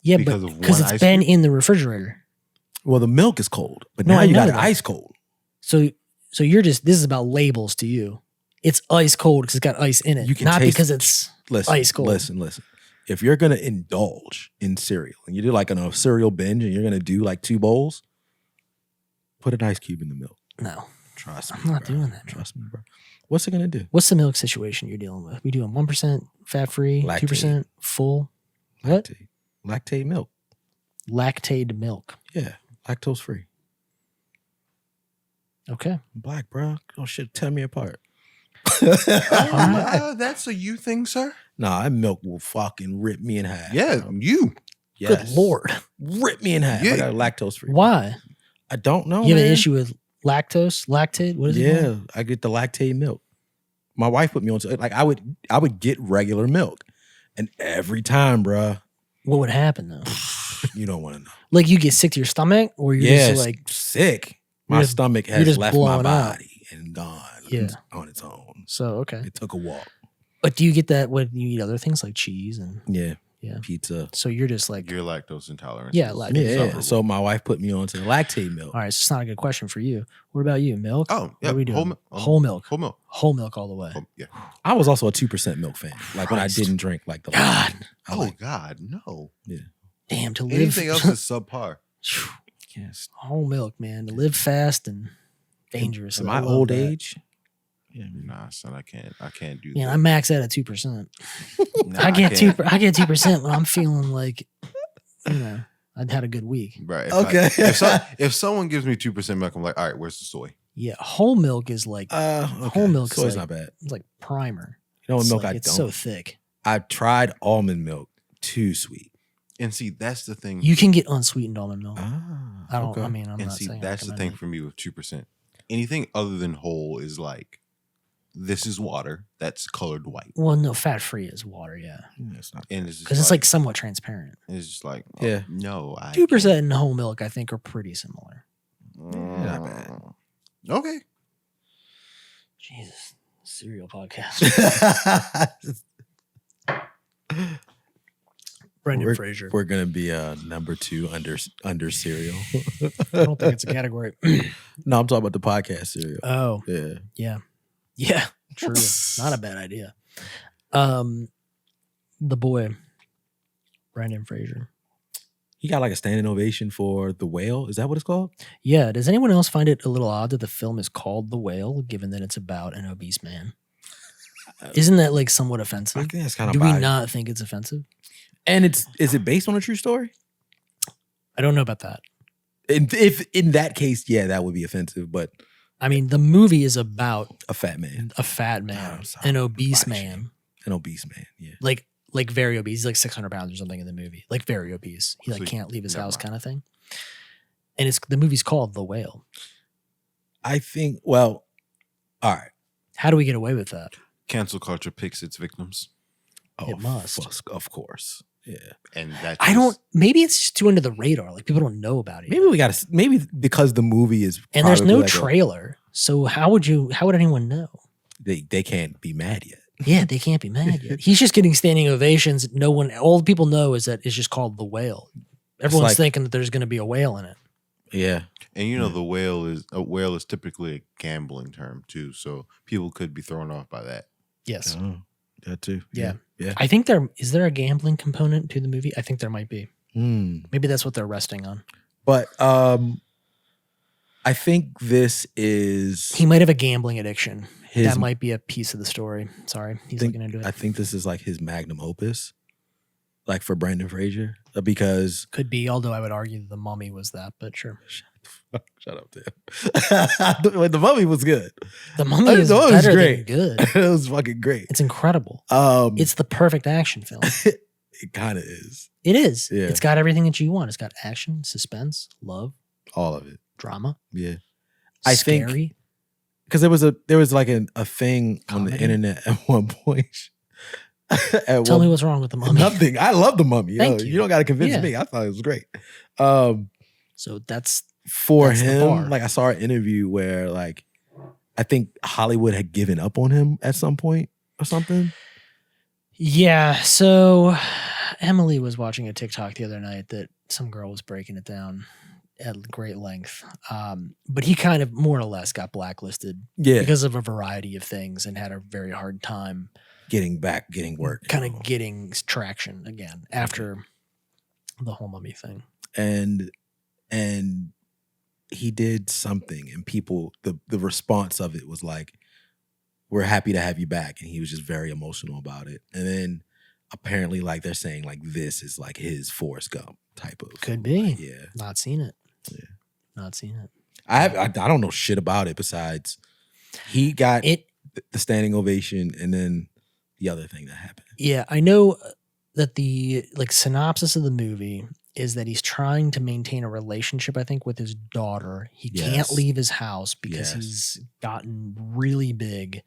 Yeah, because it's been in the refrigerator. Well, the milk is cold, but now you got it ice cold. So you're just, this is about labels to you. It's ice cold because it's got ice in it. You can not because it's ice cold. Listen. If you're going to indulge in cereal and you do like a cereal binge and you're going to do like 2 bowls, put an ice cube in the milk. No. Trust me. I'm not bro. doing that. Trust me, bro. What's it gonna do? What's the milk situation you're dealing with? We doing 1% fat free, 2% full. What? Lactate milk. Lactated milk. Yeah, lactose free. Okay. Black, bro. Oh shit, tear me apart. That's a you thing, sir. Nah, that milk will fucking rip me in half. Yeah, bro. you. Yes. Good Lord. Rip me in half. Yeah. I got lactose free. Why? I don't know. You have an issue with lactate? What is it? Yeah, I get the lactate milk. My wife put me on to it. Like I would get regular milk. And every time, bro. What would happen though? You don't want to know. Like you get sick to your stomach, or you're just like sick. My stomach has left my body and gone on its own. So okay. It took a walk. But do you get that when you eat other things like cheese and pizza? So you're just like you're lactose intolerant. Yeah, lactose. Yeah. So my wife put me on to the lactate milk. All right, so it's not a good question for you. What about you? Milk? Oh, yeah. What are we doing? Whole milk. Whole milk all the way. Yeah. I was also a 2% milk fan. Like when I didn't drink like the God. God, no. Yeah. Damn, to live. Anything else is subpar. Yes. Whole milk, man. To live fast and dangerous. In my old age. Yeah, nah, son, I can't do that. Yeah, I max out at 2%. I get 2% when I'm feeling like, I'd had a good week. Right. Okay. If someone gives me 2% milk, I'm like, all right, where's the soy? Yeah, whole milk is like whole milk. Soy's is not bad. It's like primer. You know what milk like, I it's don't? so thick. I've tried almond milk. Too sweet. And see, that's the thing. You can get unsweetened almond milk. I don't. I mean, I'm and not see, saying that's the thing for me with 2%. Anything other than whole is like, this is water that's colored white. Well, no, fat free is water. Yeah, it's not. And it's because it's like somewhat transparent. It's just like, no, 2% and whole milk, I think, are pretty similar. Not bad. Okay. Jesus, cereal podcast. Brendan Fraser. We're gonna be number 2 under cereal. I don't think it's a category. No, I'm talking about the podcast cereal. Oh, yeah. True. Not a bad idea. The boy, Brendan Fraser. He got like a standing ovation for The Whale. Is that what it's called? Yeah. Does anyone else find it a little odd that the film is called The Whale, given that it's about an obese man? Isn't that like somewhat offensive? I think that's kind of. Do we not think it's offensive? And is it based on a true story? I don't know about that. If in that case, yeah, that would be offensive. But I mean, the movie is about a fat man, an obese man, yeah, like very obese. He's like 600 pounds or something in the movie, like very obese. He like can't leave his house, kind of thing. And the movie's called The Whale. I think. Well, all right. How do we get away with that? Cancel culture picks its victims. Oh, it must, of course. Yeah, and that maybe it's just too under the radar. Like people don't know about it. Maybe because the movie is and there's no trailer. So how would anyone know? They can't be mad yet. Yeah, they can't be mad yet. He's just getting standing ovations. All the people know is that it's just called The Whale. Everyone's thinking that there's going to be a whale in it. Yeah, and the whale is typically a gambling term too, so people could be thrown off by that. Yes, that too. Yeah. Yeah. I think is there a gambling component to the movie? I think there might be. Maybe that's what they're resting on. But I think this is... He might have a gambling addiction. That might be a piece of the story. Sorry. He's looking into it. I think this is like his magnum opus, like for Brendan Fraser, because... Could be, although I would argue that The Mummy was that, but sure. Shut up, Tim. The Mummy was good. The Mummy is better than good. It was fucking great. It's incredible. It's the perfect action film. It kind of is. It is. Yeah. It's got everything that you want. It's got action, suspense, love, all of it, drama. Yeah, scary. I think because there was like a thing on the internet at one point. Tell me what's wrong with The Mummy. Nothing. I love The Mummy. Thank you. You don't got to convince me. I thought it was great. So that's him. Like I saw an interview where like I think Hollywood had given up on him at some point or something. Yeah. So Emily was watching a TikTok the other night that some girl was breaking it down at great length. But he kind of more or less got blacklisted because of a variety of things and had a very hard time getting work. Kind of getting traction again after the whole Mummy thing. And he did something, and people, the response of it was like, "We're happy to have you back," and he was just very emotional about it. And then apparently, like they're saying, like this is like his Forrest Gump type of. Could be. Like, yeah. Not seen it. Yeah. Not seen it. I don't know shit about it besides he got the standing ovation and then the other thing that happened. Yeah, I know that the synopsis of the movie is that he's trying to maintain a relationship, I think, with his daughter. He can't leave his house because he's gotten really big.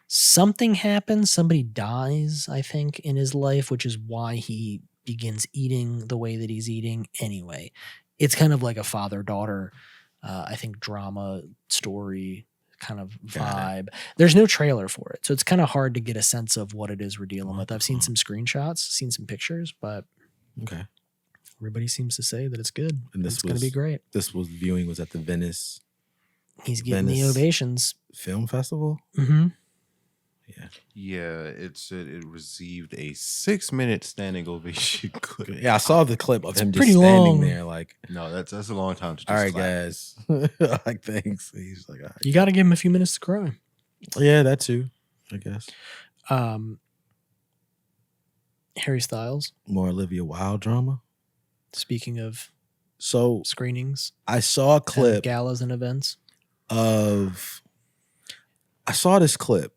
Something happens. Somebody dies, I think, in his life, which is why he begins eating the way that he's eating anyway. It's kind of like a father-daughter, I think, drama story kind of vibe. There's no trailer for it, so it's kind of hard to get a sense of what it is we're dealing with. I've seen some screenshots, seen some pictures, but everybody seems to say that it's good. And it's going to be great. This viewing was at the Venice. He's getting the ovations. Film Festival? Mm-hmm. Yeah, it said it received a 6-minute standing ovation clip. Yeah, I saw the clip of him just standing there. Like, no, that's a long time to just all right, clap. Guys. Like, thanks. He's like, all right. You got to give him a few minutes to cry. Yeah, that too, I guess. Harry Styles. More Olivia Wilde drama. Speaking of screenings, I saw a clip. Galas and events. I saw this clip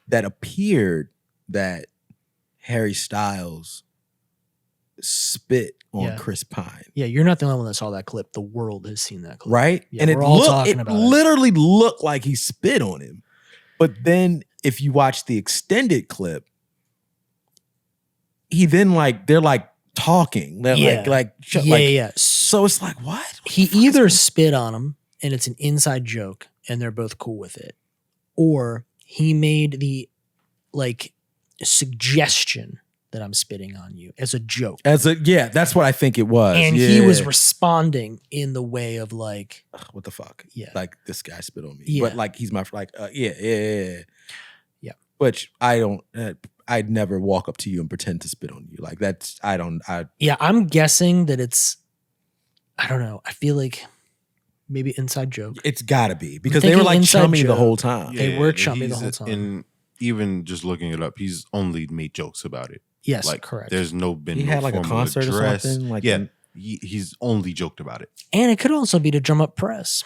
that appeared that Harry Styles spit on Chris Pine. Yeah, you're not the only one that saw that clip. The world has seen that clip. Right? Yeah, and it literally looked like he spit on him. But then if you watch the extended clip, they're like talking. They're yeah. So it's like, what? He either spit on him and it's an inside joke and they're both cool with it, or he made the suggestion that I'm spitting on you as a joke. That's what I think it was. And he was responding in the way of like, what the fuck? Yeah. Like, this guy spit on me. Yeah. But like, he's my, yeah. Which I'd never walk up to you and pretend to spit on you. Like, I'm guessing that it's, I don't know. I feel like maybe inside joke. It's gotta be because they were like chummy the whole time. Yeah, they were chummy the whole time. And even just looking it up, he's only made jokes about it. Yes, correct. There's he had like a concert or something. Like he's only joked about it. And it could also be to drum up press.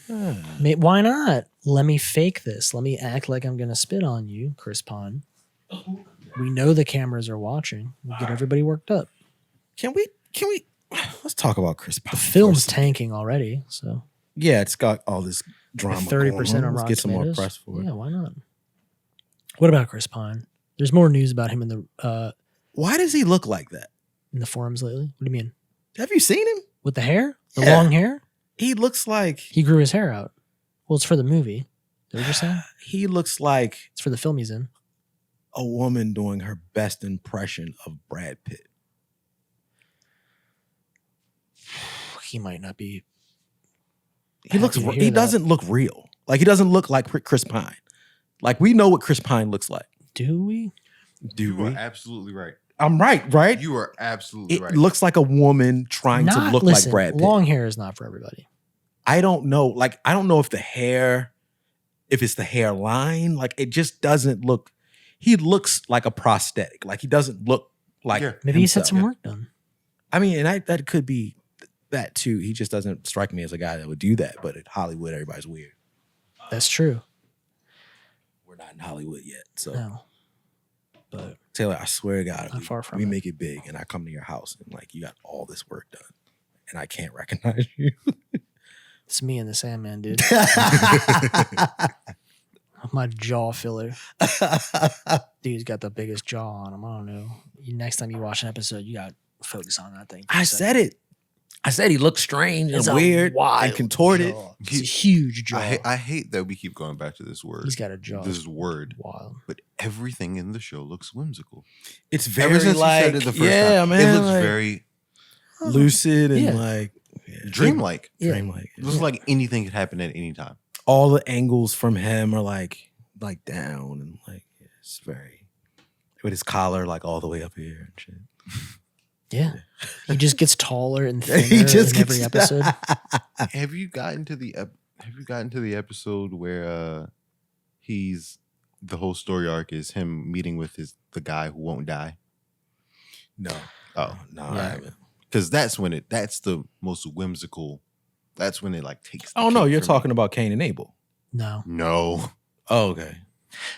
Why not? Let me fake this. Let me act like I'm going to spit on you, Chris Pine. We know the cameras are watching. We'll get everybody worked up. Can we? Let's talk about Chris Pine. The film's tanking already, so. Yeah, it's got all this drama. 30% on Rotten Get some Tomatoes. more press for it. Yeah, why not? What about Chris Pine? There's more news about him in the. Why does he look like that? In the forums lately? What do you mean? Have you seen him? With the hair? The long hair? He looks like... He grew his hair out. Well, it's for the movie. Is that what you're saying? He looks like... It's for the film he's in. A woman doing her best impression of Brad Pitt. He might not be... He doesn't look real. Like, he doesn't look like Chris Pine. Like, we know what Chris Pine looks like. Do we? You are absolutely right. I'm right? You are absolutely right. It looks like a woman trying to look like Brad Pitt. Long hair is not for everybody. I don't know. Like, I don't know if it's the hairline. Like, it just doesn't look. He looks like a prosthetic. Like, he doesn't look like maybe he's had some work done. I mean, and that could be that too. He just doesn't strike me as a guy that would do that. But at Hollywood, everybody's weird. That's true. We're not in Hollywood yet, so. No. But Taylor, I swear to God, we make it big, and I come to your house and like you got all this work done, and I can't recognize you. It's me and the Sandman, dude. My jaw filler. Dude's got the biggest jaw on him. I don't know. Next time you watch an episode, you got to focus on that thing. I said it. I said he looked strange and weird and contorted. Jaw. He's a huge jaw. I hate that we keep going back to this word. He's got a jaw. This word. Wild. But everything in the show looks whimsical. It's very like, it the first time, man. It looks like, very lucid and like dreamlike. Dreamlike. It looks like anything could happen at any time. All the angles from him are like down and like it's very with his collar like all the way up here and shit. Yeah. He just gets taller and thinner in every episode. Have you gotten to the episode where he's the whole story arc is him meeting with the guy who won't die? No. Oh, no, I haven't. Because that's the most whimsical. That's when it like takes. Oh no, you're talking about Cain and Abel. No. Oh, okay.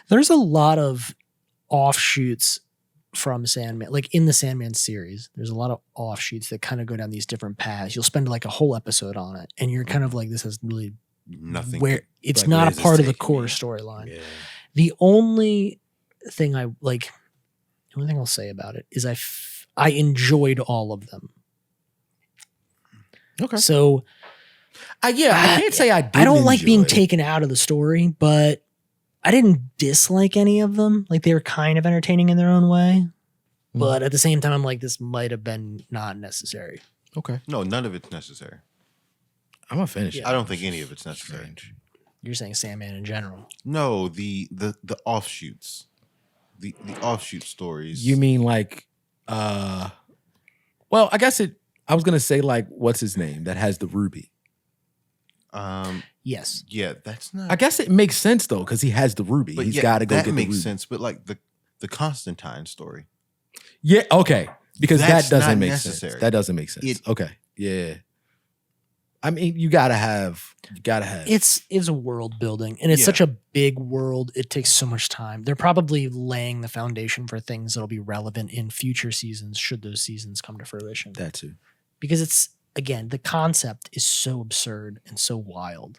There's a lot of offshoots from Sandman, like in the Sandman series. There's a lot of offshoots that kind of go down these different paths. You'll spend like a whole episode on it, and you're kind of like, this has really nothing. Where it's like, not a part of the core storyline. Yeah. The only thing I'll say about it is I enjoyed all of them. Okay. So, I can't say I didn't. I don't like being taken out of the story, but I didn't dislike any of them. Like, they were kind of entertaining in their own way. Mm-hmm. But at the same time, I'm like, this might have been not necessary. Okay. No, none of it's necessary. I'm going to finish it. I don't think any of it's necessary. Strange. You're saying Sandman in general. No, the offshoots. The offshoot stories. You mean like, well, I guess I was going to say like, what's his name that has the ruby? Yes. Yeah, that's not. I guess it makes sense though, because he has the ruby. But he's got to go get the ruby. That makes sense, but like the Constantine story. Yeah, okay. Because that's that doesn't make necessary. sense. That doesn't make sense. Okay. Yeah. I mean, you gotta have. It's a world building, and it's such a big world. It takes so much time. They're probably laying the foundation for things that'll be relevant in future seasons, should those seasons come to fruition. That too, because it's again the concept is so absurd and so wild.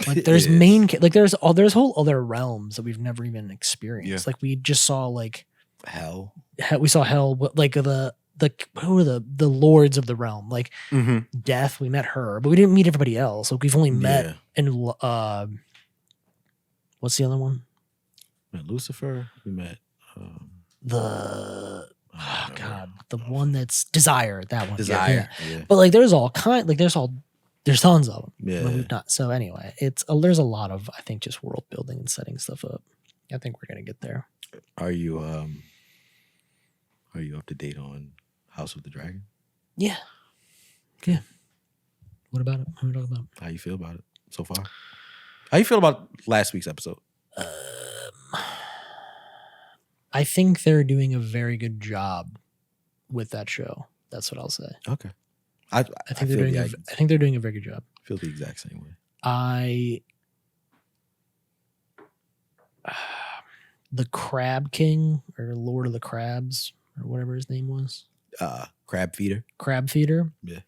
Like there's there's whole other realms that we've never even experienced. Yeah. Like we just saw like hell. We saw hell, like who are the lords of the realm, like Death. We met her, but we didn't meet everybody else. Like we've only met and what's the other one? We met Lucifer. We met the one that's Desire. That one, Desire. Yeah. But like there's tons of them. Yeah. So anyway, there's a lot of, I think, just world building and setting stuff up. I think we're gonna get there. Are you up to date on House of the Dragon? Yeah. Yeah. What about it? What are we talking about? How you feel about it so far? How you feel about last week's episode? I think they're doing a very good job with that show. That's what I'll say. Okay. I think they're doing a very good job. I feel the exact same way. The Crab King or Lord of the Crabs or whatever his name was. Crab Feeder. Yeah.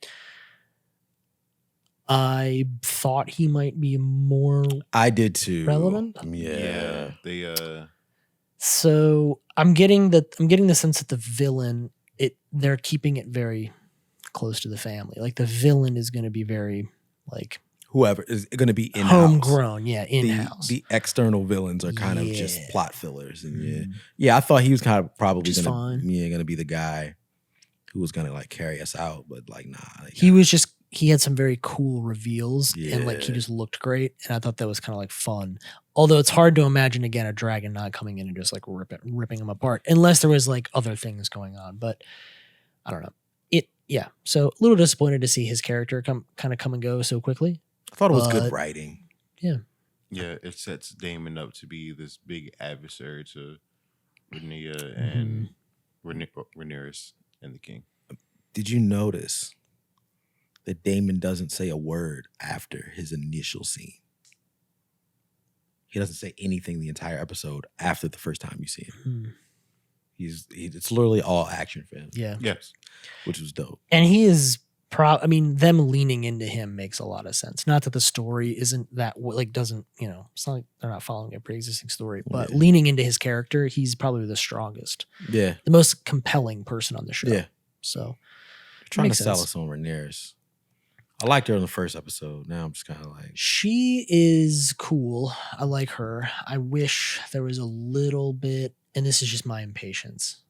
I thought he might be more. I did too. Relevant. Yeah. They. So I'm getting the sense that the villain, they're keeping it very close to the family. Like the villain is going to be very like whoever is going to be in-house. Homegrown, in-house. The external villains are kind of just plot fillers, and I thought he was kind of probably going to be the guy who was going to like carry us out, but like nah. He had some very cool reveals, and like he just looked great, and I thought that was kind of like fun. Although it's hard to imagine again a dragon not coming in and just like ripping them apart, unless there was like other things going on. But I don't know. So a little disappointed to see his character come and go so quickly. I thought it was good writing. Yeah. Yeah, it sets Damon up to be this big adversary to Rhaenyra and Rhaenyra and the king. Did you notice that Damon doesn't say a word after his initial scene? He doesn't say anything the entire episode after the first time you see him. It's literally all action for him. Yeah. Yes. Which was dope. And he is them leaning into him makes a lot of sense. Not that the story isn't that doesn't, it's not like they're not following a pre-existing story, but leaning into his character, he's probably the strongest. Yeah. The most compelling person on the show. Yeah. So trying to sell us on Rhaenyra. I liked her in the first episode. Now I'm just kind of like, she is cool. I like her. I wish there was a little bit, and this is just my impatience,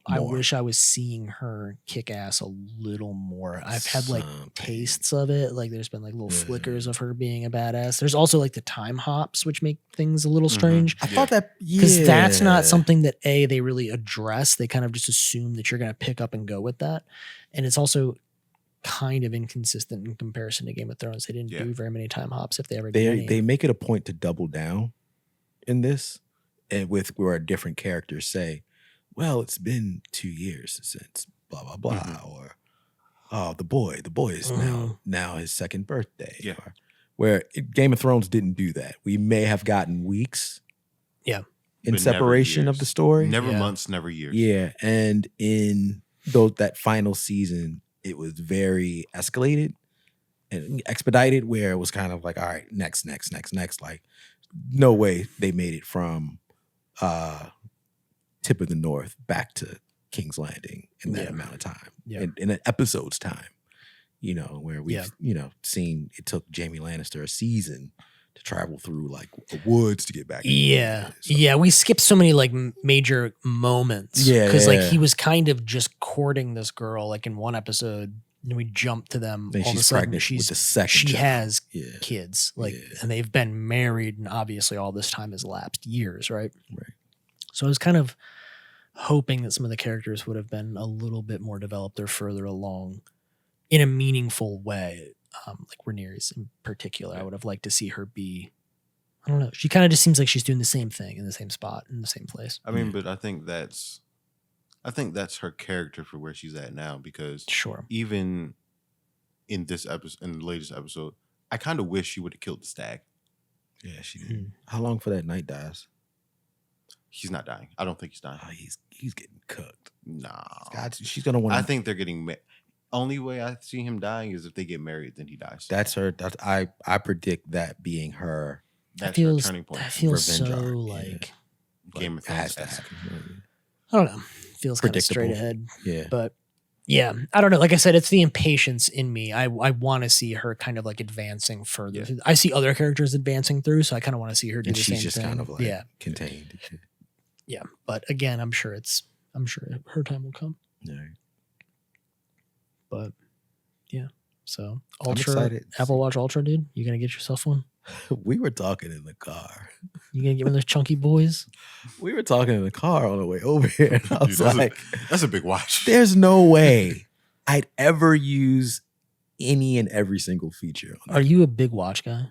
I wish I was seeing her kick ass a little more. I've had like tastes of it. Like there's been like little flickers of her being a badass. There's also like the time hops, which make things a little strange. I thought that because that's not something that they really address. They kind of just assume that you're going to pick up and go with that. And it's also kind of inconsistent in comparison to Game of Thrones. They didn't do very many time hops if they ever did any. They make it a point to double down in this, and with where different characters say, well, it's been 2 years since blah, blah, blah, or, oh, the boy is now his second birthday. Yeah. Or, where Game of Thrones didn't do that. We may have gotten weeks in but separation of the story. Never months, never years. Yeah, and in that final season, it was very escalated and expedited, where it was kind of like, all right, next. Like, no way they made it from Tip of the North back to King's Landing in that amount of time, in an episode's time, where we've, seen it took Jaime Lannister a season to travel through like woods to get back. Yeah. We skipped so many like major moments. Because like he was kind of just courting this girl like in one episode, and we jumped to them. Then all she's of a sudden, pregnant with the second. She has kids, and they've been married, and obviously all this time has lapsed years, right? Right. So I was kind of hoping that some of the characters would have been a little bit more developed or further along in a meaningful way. Like Rhaenyra's in particular, I would have liked to see her be, I don't know. She kind of just seems like she's doing the same thing in the same spot, in the same place. I mean, but I think that's her character for where she's at now, because even in this episode, in the latest episode, I kind of wish she would have killed the stag. Yeah, she did. How long for that night dies? He's not dying. I don't think he's dying. Oh, he's getting cooked. Nah. She's gonna want. I think they're getting. Only way I see him dying is if they get married, then he dies. That's her. I predict that being her. That's her turning point. That feels so like Game of Thrones. I don't know. Feels kind of straight ahead. Yeah. But yeah, I don't know. Like I said, it's the impatience in me. I want to see her kind of like advancing further. Yeah. I see other characters advancing through, so I kind of want to see her do the same thing. She's just kind of like contained. Yeah, but again, I'm sure her time will come. Yeah. But yeah, so Ultra, Apple Watch Ultra, dude, you gonna get yourself one? We were talking in the car. You gonna get one of those chunky boys? We were talking in the car on the way over here. And I was that's a big watch. There's no way I'd ever use any and every single feature. Are you a big watch guy?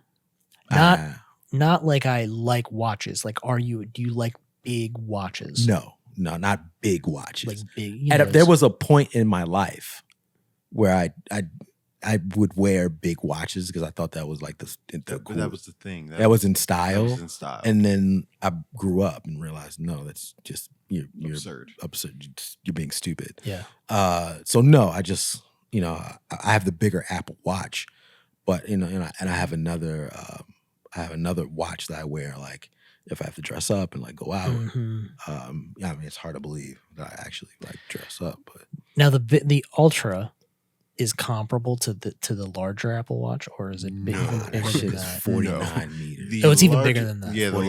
Not like I like watches. Like, do you like big watches? No, not big watches. Like big. There was a point in my life where I would wear big watches because I thought that was like the cool. That was the thing. That was in style. That was in style. And then I grew up and realized, no, that's just you're absurd. You're being stupid. Yeah. So no, I just I have the bigger Apple Watch, but and I have another watch that I wear like if I have to dress up and like go out. Mm-hmm. I mean, it's hard to believe that I actually like dress up, but now the Ultra is comparable to the larger Apple Watch, or is it bigger than that? 49 meters. It's even bigger than that. Yeah, the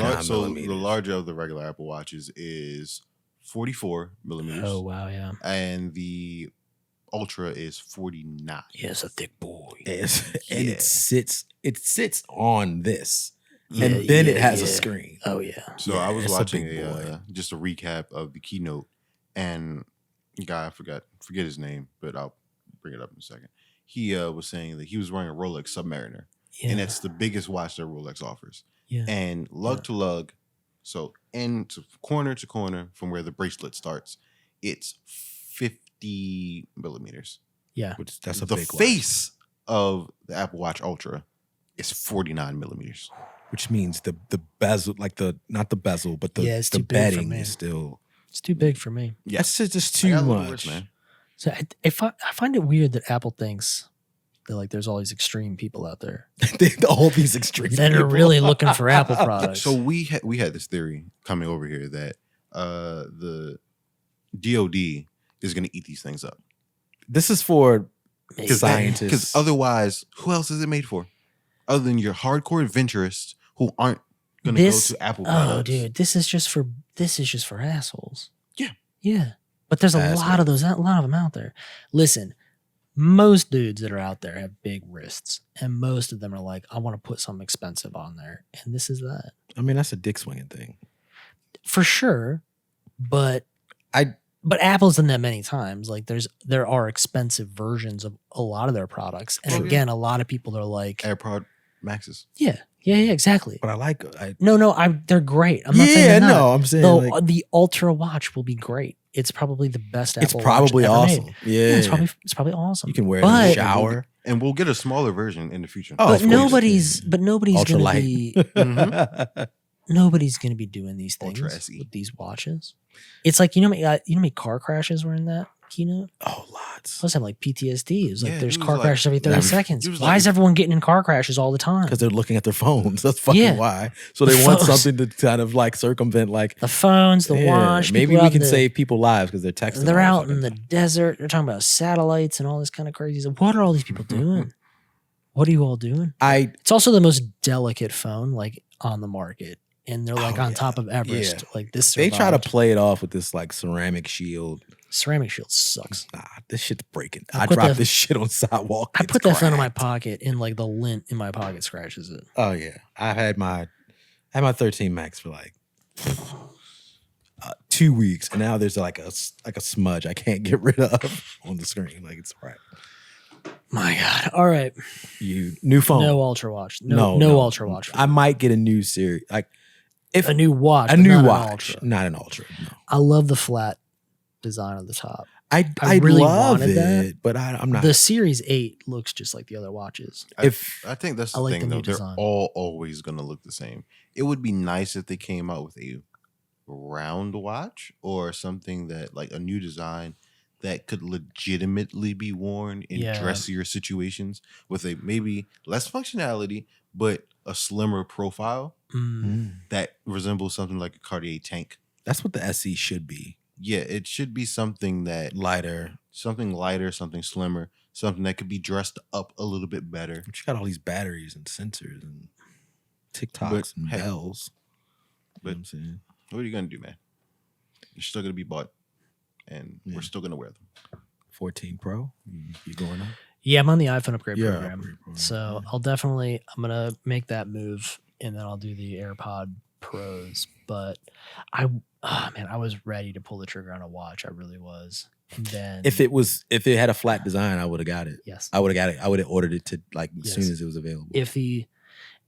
larger of the regular Apple Watches is 44 millimeters. Oh wow, yeah. And the Ultra is 49. Yeah, it's a thick boy. And it sits on this. And then it has a screen. Oh yeah. So I was watching just a recap of the keynote, and guy I forget his name, but I'll bring it up in a second. He was saying that he was wearing a Rolex Submariner, and it's the biggest watch that Rolex offers. Yeah. And lug to lug, so end to corner from where the bracelet starts, it's 50 millimeters. Yeah, that's a big watch. The face of the Apple Watch Ultra is 49 millimeters. Which means the bezel, like not the bezel, but the bedding is still. It's too big for me. Yeah, it's just too much, man. So I find it weird that Apple thinks that like there's all these extreme people out there. All these extreme that people are really looking for Apple products. So we had this theory coming over here that the DoD is going to eat these things up. This is for scientists. Because otherwise, who else is it made for? Other than your hardcore adventurists who aren't going to go to Apple products. Oh, dude, this is just for assholes. Yeah. Yeah. But there's a lot of them out there. Listen, most dudes that are out there have big wrists, and most of them are like, I want to put something expensive on there, and this is that. I mean, that's a dick swinging thing. For sure, but Apple's done that many times. Like there are expensive versions of a lot of their products, and again, a lot of people are like AirPod Maxes. Yeah, exactly. But I like they're great. I'm not saying they're not. I'm saying the Ultra watch will be great. It's probably the best Apple It's probably watch awesome. Made. Yeah, it's probably awesome. You can wear it in the shower, and we'll get a smaller version in the future. Oh, but nobody's Ultra gonna be. Nobody's gonna be doing these things with these watches. It's like you know how many car crashes were in that keynote? Oh, lots. I was having like PTSD. It was like there's car crashes every 30 seconds. Why is everyone getting in car crashes all the time? Because they're looking at their phones. That's fucking why. So they want something to kind of like circumvent like the phones, the watch. Maybe we can save people lives because they're texting. They're out in the desert. They're talking about satellites and all this kind of crazy stuff. What are all these people doing? What are you all doing? It's also the most delicate phone like on the market. And they're like on top of Everest. Like this survived. They try to play it off with this like ceramic shield. Ceramic shield sucks. Nah, this shit's breaking. I dropped this shit on sidewalk. I put that phone in my pocket and like the lint in my pocket scratches it. Oh yeah. I had my 13 Max for like 2 weeks, and now there's like a smudge I can't get rid of on the screen. Like it's right. My God. All right. New phone. No Ultra watch. No Ultra watch. I might get a new series. Like a new watch. A new watch. Not an Ultra. No. I love the flat design on the top. I really love it, but I'm not. The Series 8 looks just like the other watches. I think that's the thing, though. They're all always going to look the same. It would be nice if they came out with a round watch or something that, like a new design that could legitimately be worn in dressier situations with a maybe less functionality, but a slimmer profile that resembles something like a Cartier tank. That's what the SE should be. Yeah, it should be something that something lighter, something slimmer, something that could be dressed up a little bit better. But you got all these batteries and sensors and TikToks and bells. But you know what I'm saying, what are you gonna do, man? You're still gonna be bought, and we're still gonna wear them. 14 Pro, you going on? Yeah, I'm on the iPhone upgrade program, so I'm gonna make that move, and then I'll do the AirPod Pros. But I was ready to pull the trigger on a watch. I really was. And then if it had a flat design, I would have got it. Yes, I would have got it. I would have ordered it to like as soon as it was available.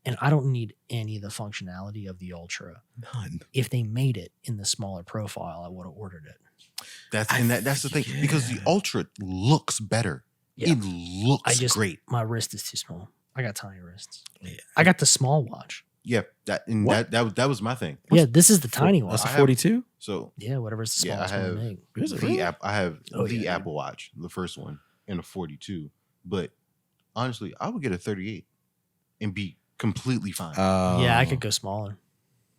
And I don't need any of the functionality of the Ultra. None. If they made it in the smaller profile, I would have ordered it. That's the thing, because the Ultra looks better. Yeah. It looks great. My wrist is too small. I got tiny wrists. Yeah. I got the small watch. Yeah, that was my thing. This is the tiny one. That's a 42. So whatever's the smallest one they make. I have the Apple Watch, the first one, in a 42. But honestly, I would get a 38 and be completely fine. I could go smaller.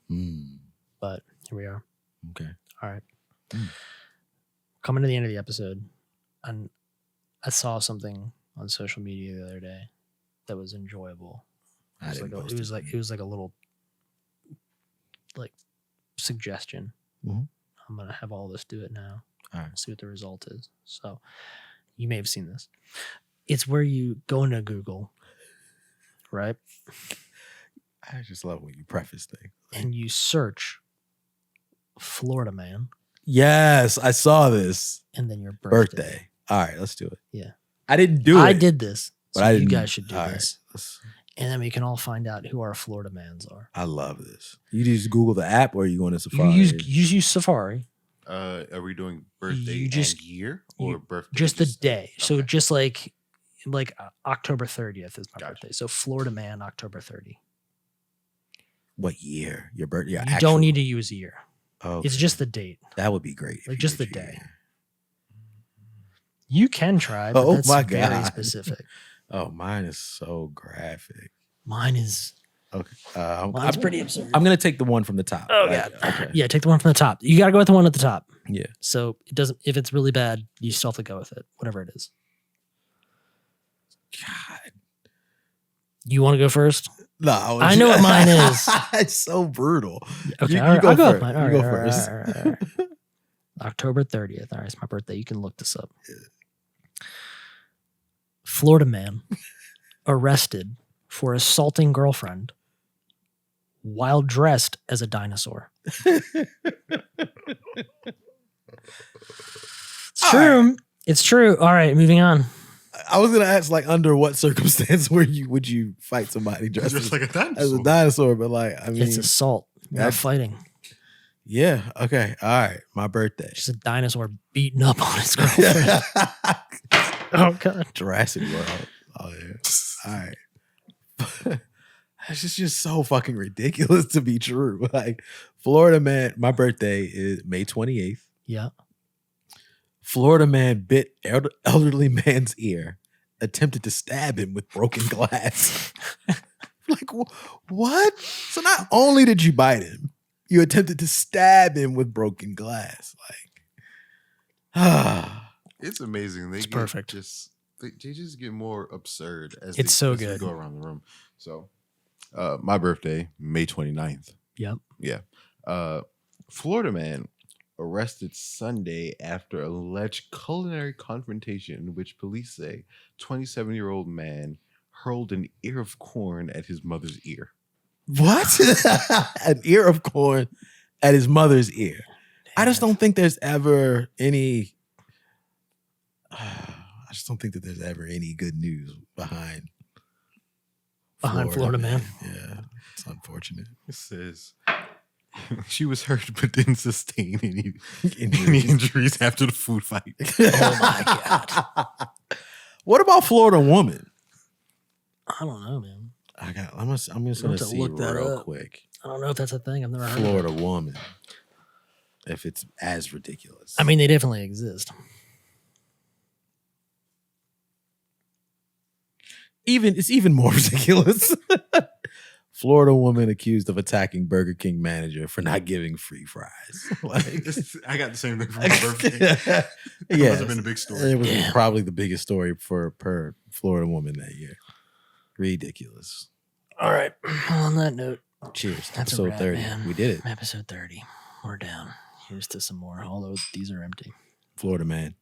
But here we are. Okay. All right. Coming to the end of the episode, and I saw something on social media the other day that was enjoyable. It was like a little like suggestion. I'm gonna have all this do it now. All right. See what the result is. So you may have seen this. It's where you go into Google, right? I just love when you preface things. And you search Florida man. Yes, I saw this. And then your birthday. All right, let's do it. Yeah. I didn't do it. I did this. But you guys should do this. Right. And then we can all find out who our Florida mans are. I love this. You just Google the app, or are you going to Safari? You use Safari. Are we doing birthday and year or birthday? Just the day. Okay. So just like October 30th is my birthday. So Florida man, October 30. What year? Your birthday? You don't need to use a year. Okay. It's just the date. That would be great. Like just the day. You can try, but that's very specific. Oh, mine is so graphic. Mine is okay. Mine's pretty absurd. I'm gonna take the one from the top. Oh God. Okay. Yeah, take the one from the top. You gotta go with the one at the top. Yeah. So it doesn't. If it's really bad, you still have to go with it, whatever it is. God. You want to go first? No, I know what mine is. It's so brutal. Okay, you go I'll go first. with mine. You go first. All right. October 30th. All right, it's my birthday. You can look this up. Florida man arrested for assaulting girlfriend while dressed as a dinosaur. It's true. Right. It's true. All right, moving on. I was gonna ask, like, under what circumstance would you fight somebody dressed like a dinosaur? As a dinosaur? But like, I mean, it's assault. Not fighting. Yeah. Okay. All right. My birthday. Just a dinosaur beating up on his girlfriend. Oh God. Jurassic World. Oh yeah. All right. It's just so fucking ridiculous to be true. Like, Florida man. My birthday is May 28th. Yeah. Florida man bit elderly man's ear, attempted to stab him with broken glass. Like, what? So not only did you bite him, you attempted to stab him with broken glass. Like, it's amazing. It's perfect. They just get more absurd as it's so good. They go around the room. So, my birthday, May 29th. Yep. Yeah. Florida man arrested Sunday after alleged culinary confrontation in which police say 27-year-old man hurled an ear of corn at his mother's ear. What? An ear of corn at his mother's ear. Damn. I just don't think there's ever any that there's ever any good news behind Florida man. Yeah. It's unfortunate. It says she was hurt but didn't sustain any injuries after the food fight. Oh my God. What about Florida woman? I don't know, man. I'm just gonna see look that real up. quick. I don't know if that's a thing. I've never heard Florida of it. woman. If it's as ridiculous. I mean, they definitely exist. It's even more ridiculous. Florida woman accused of attacking Burger King manager for not giving free fries. Like, I got the same thing for my birthday. It must have been a big story. It was probably the biggest story per Florida woman that year. Ridiculous. All right. On that note, cheers. That's episode 30. Man. We did it. Episode 30. We're down. Here's to some more, although these are empty. Florida man.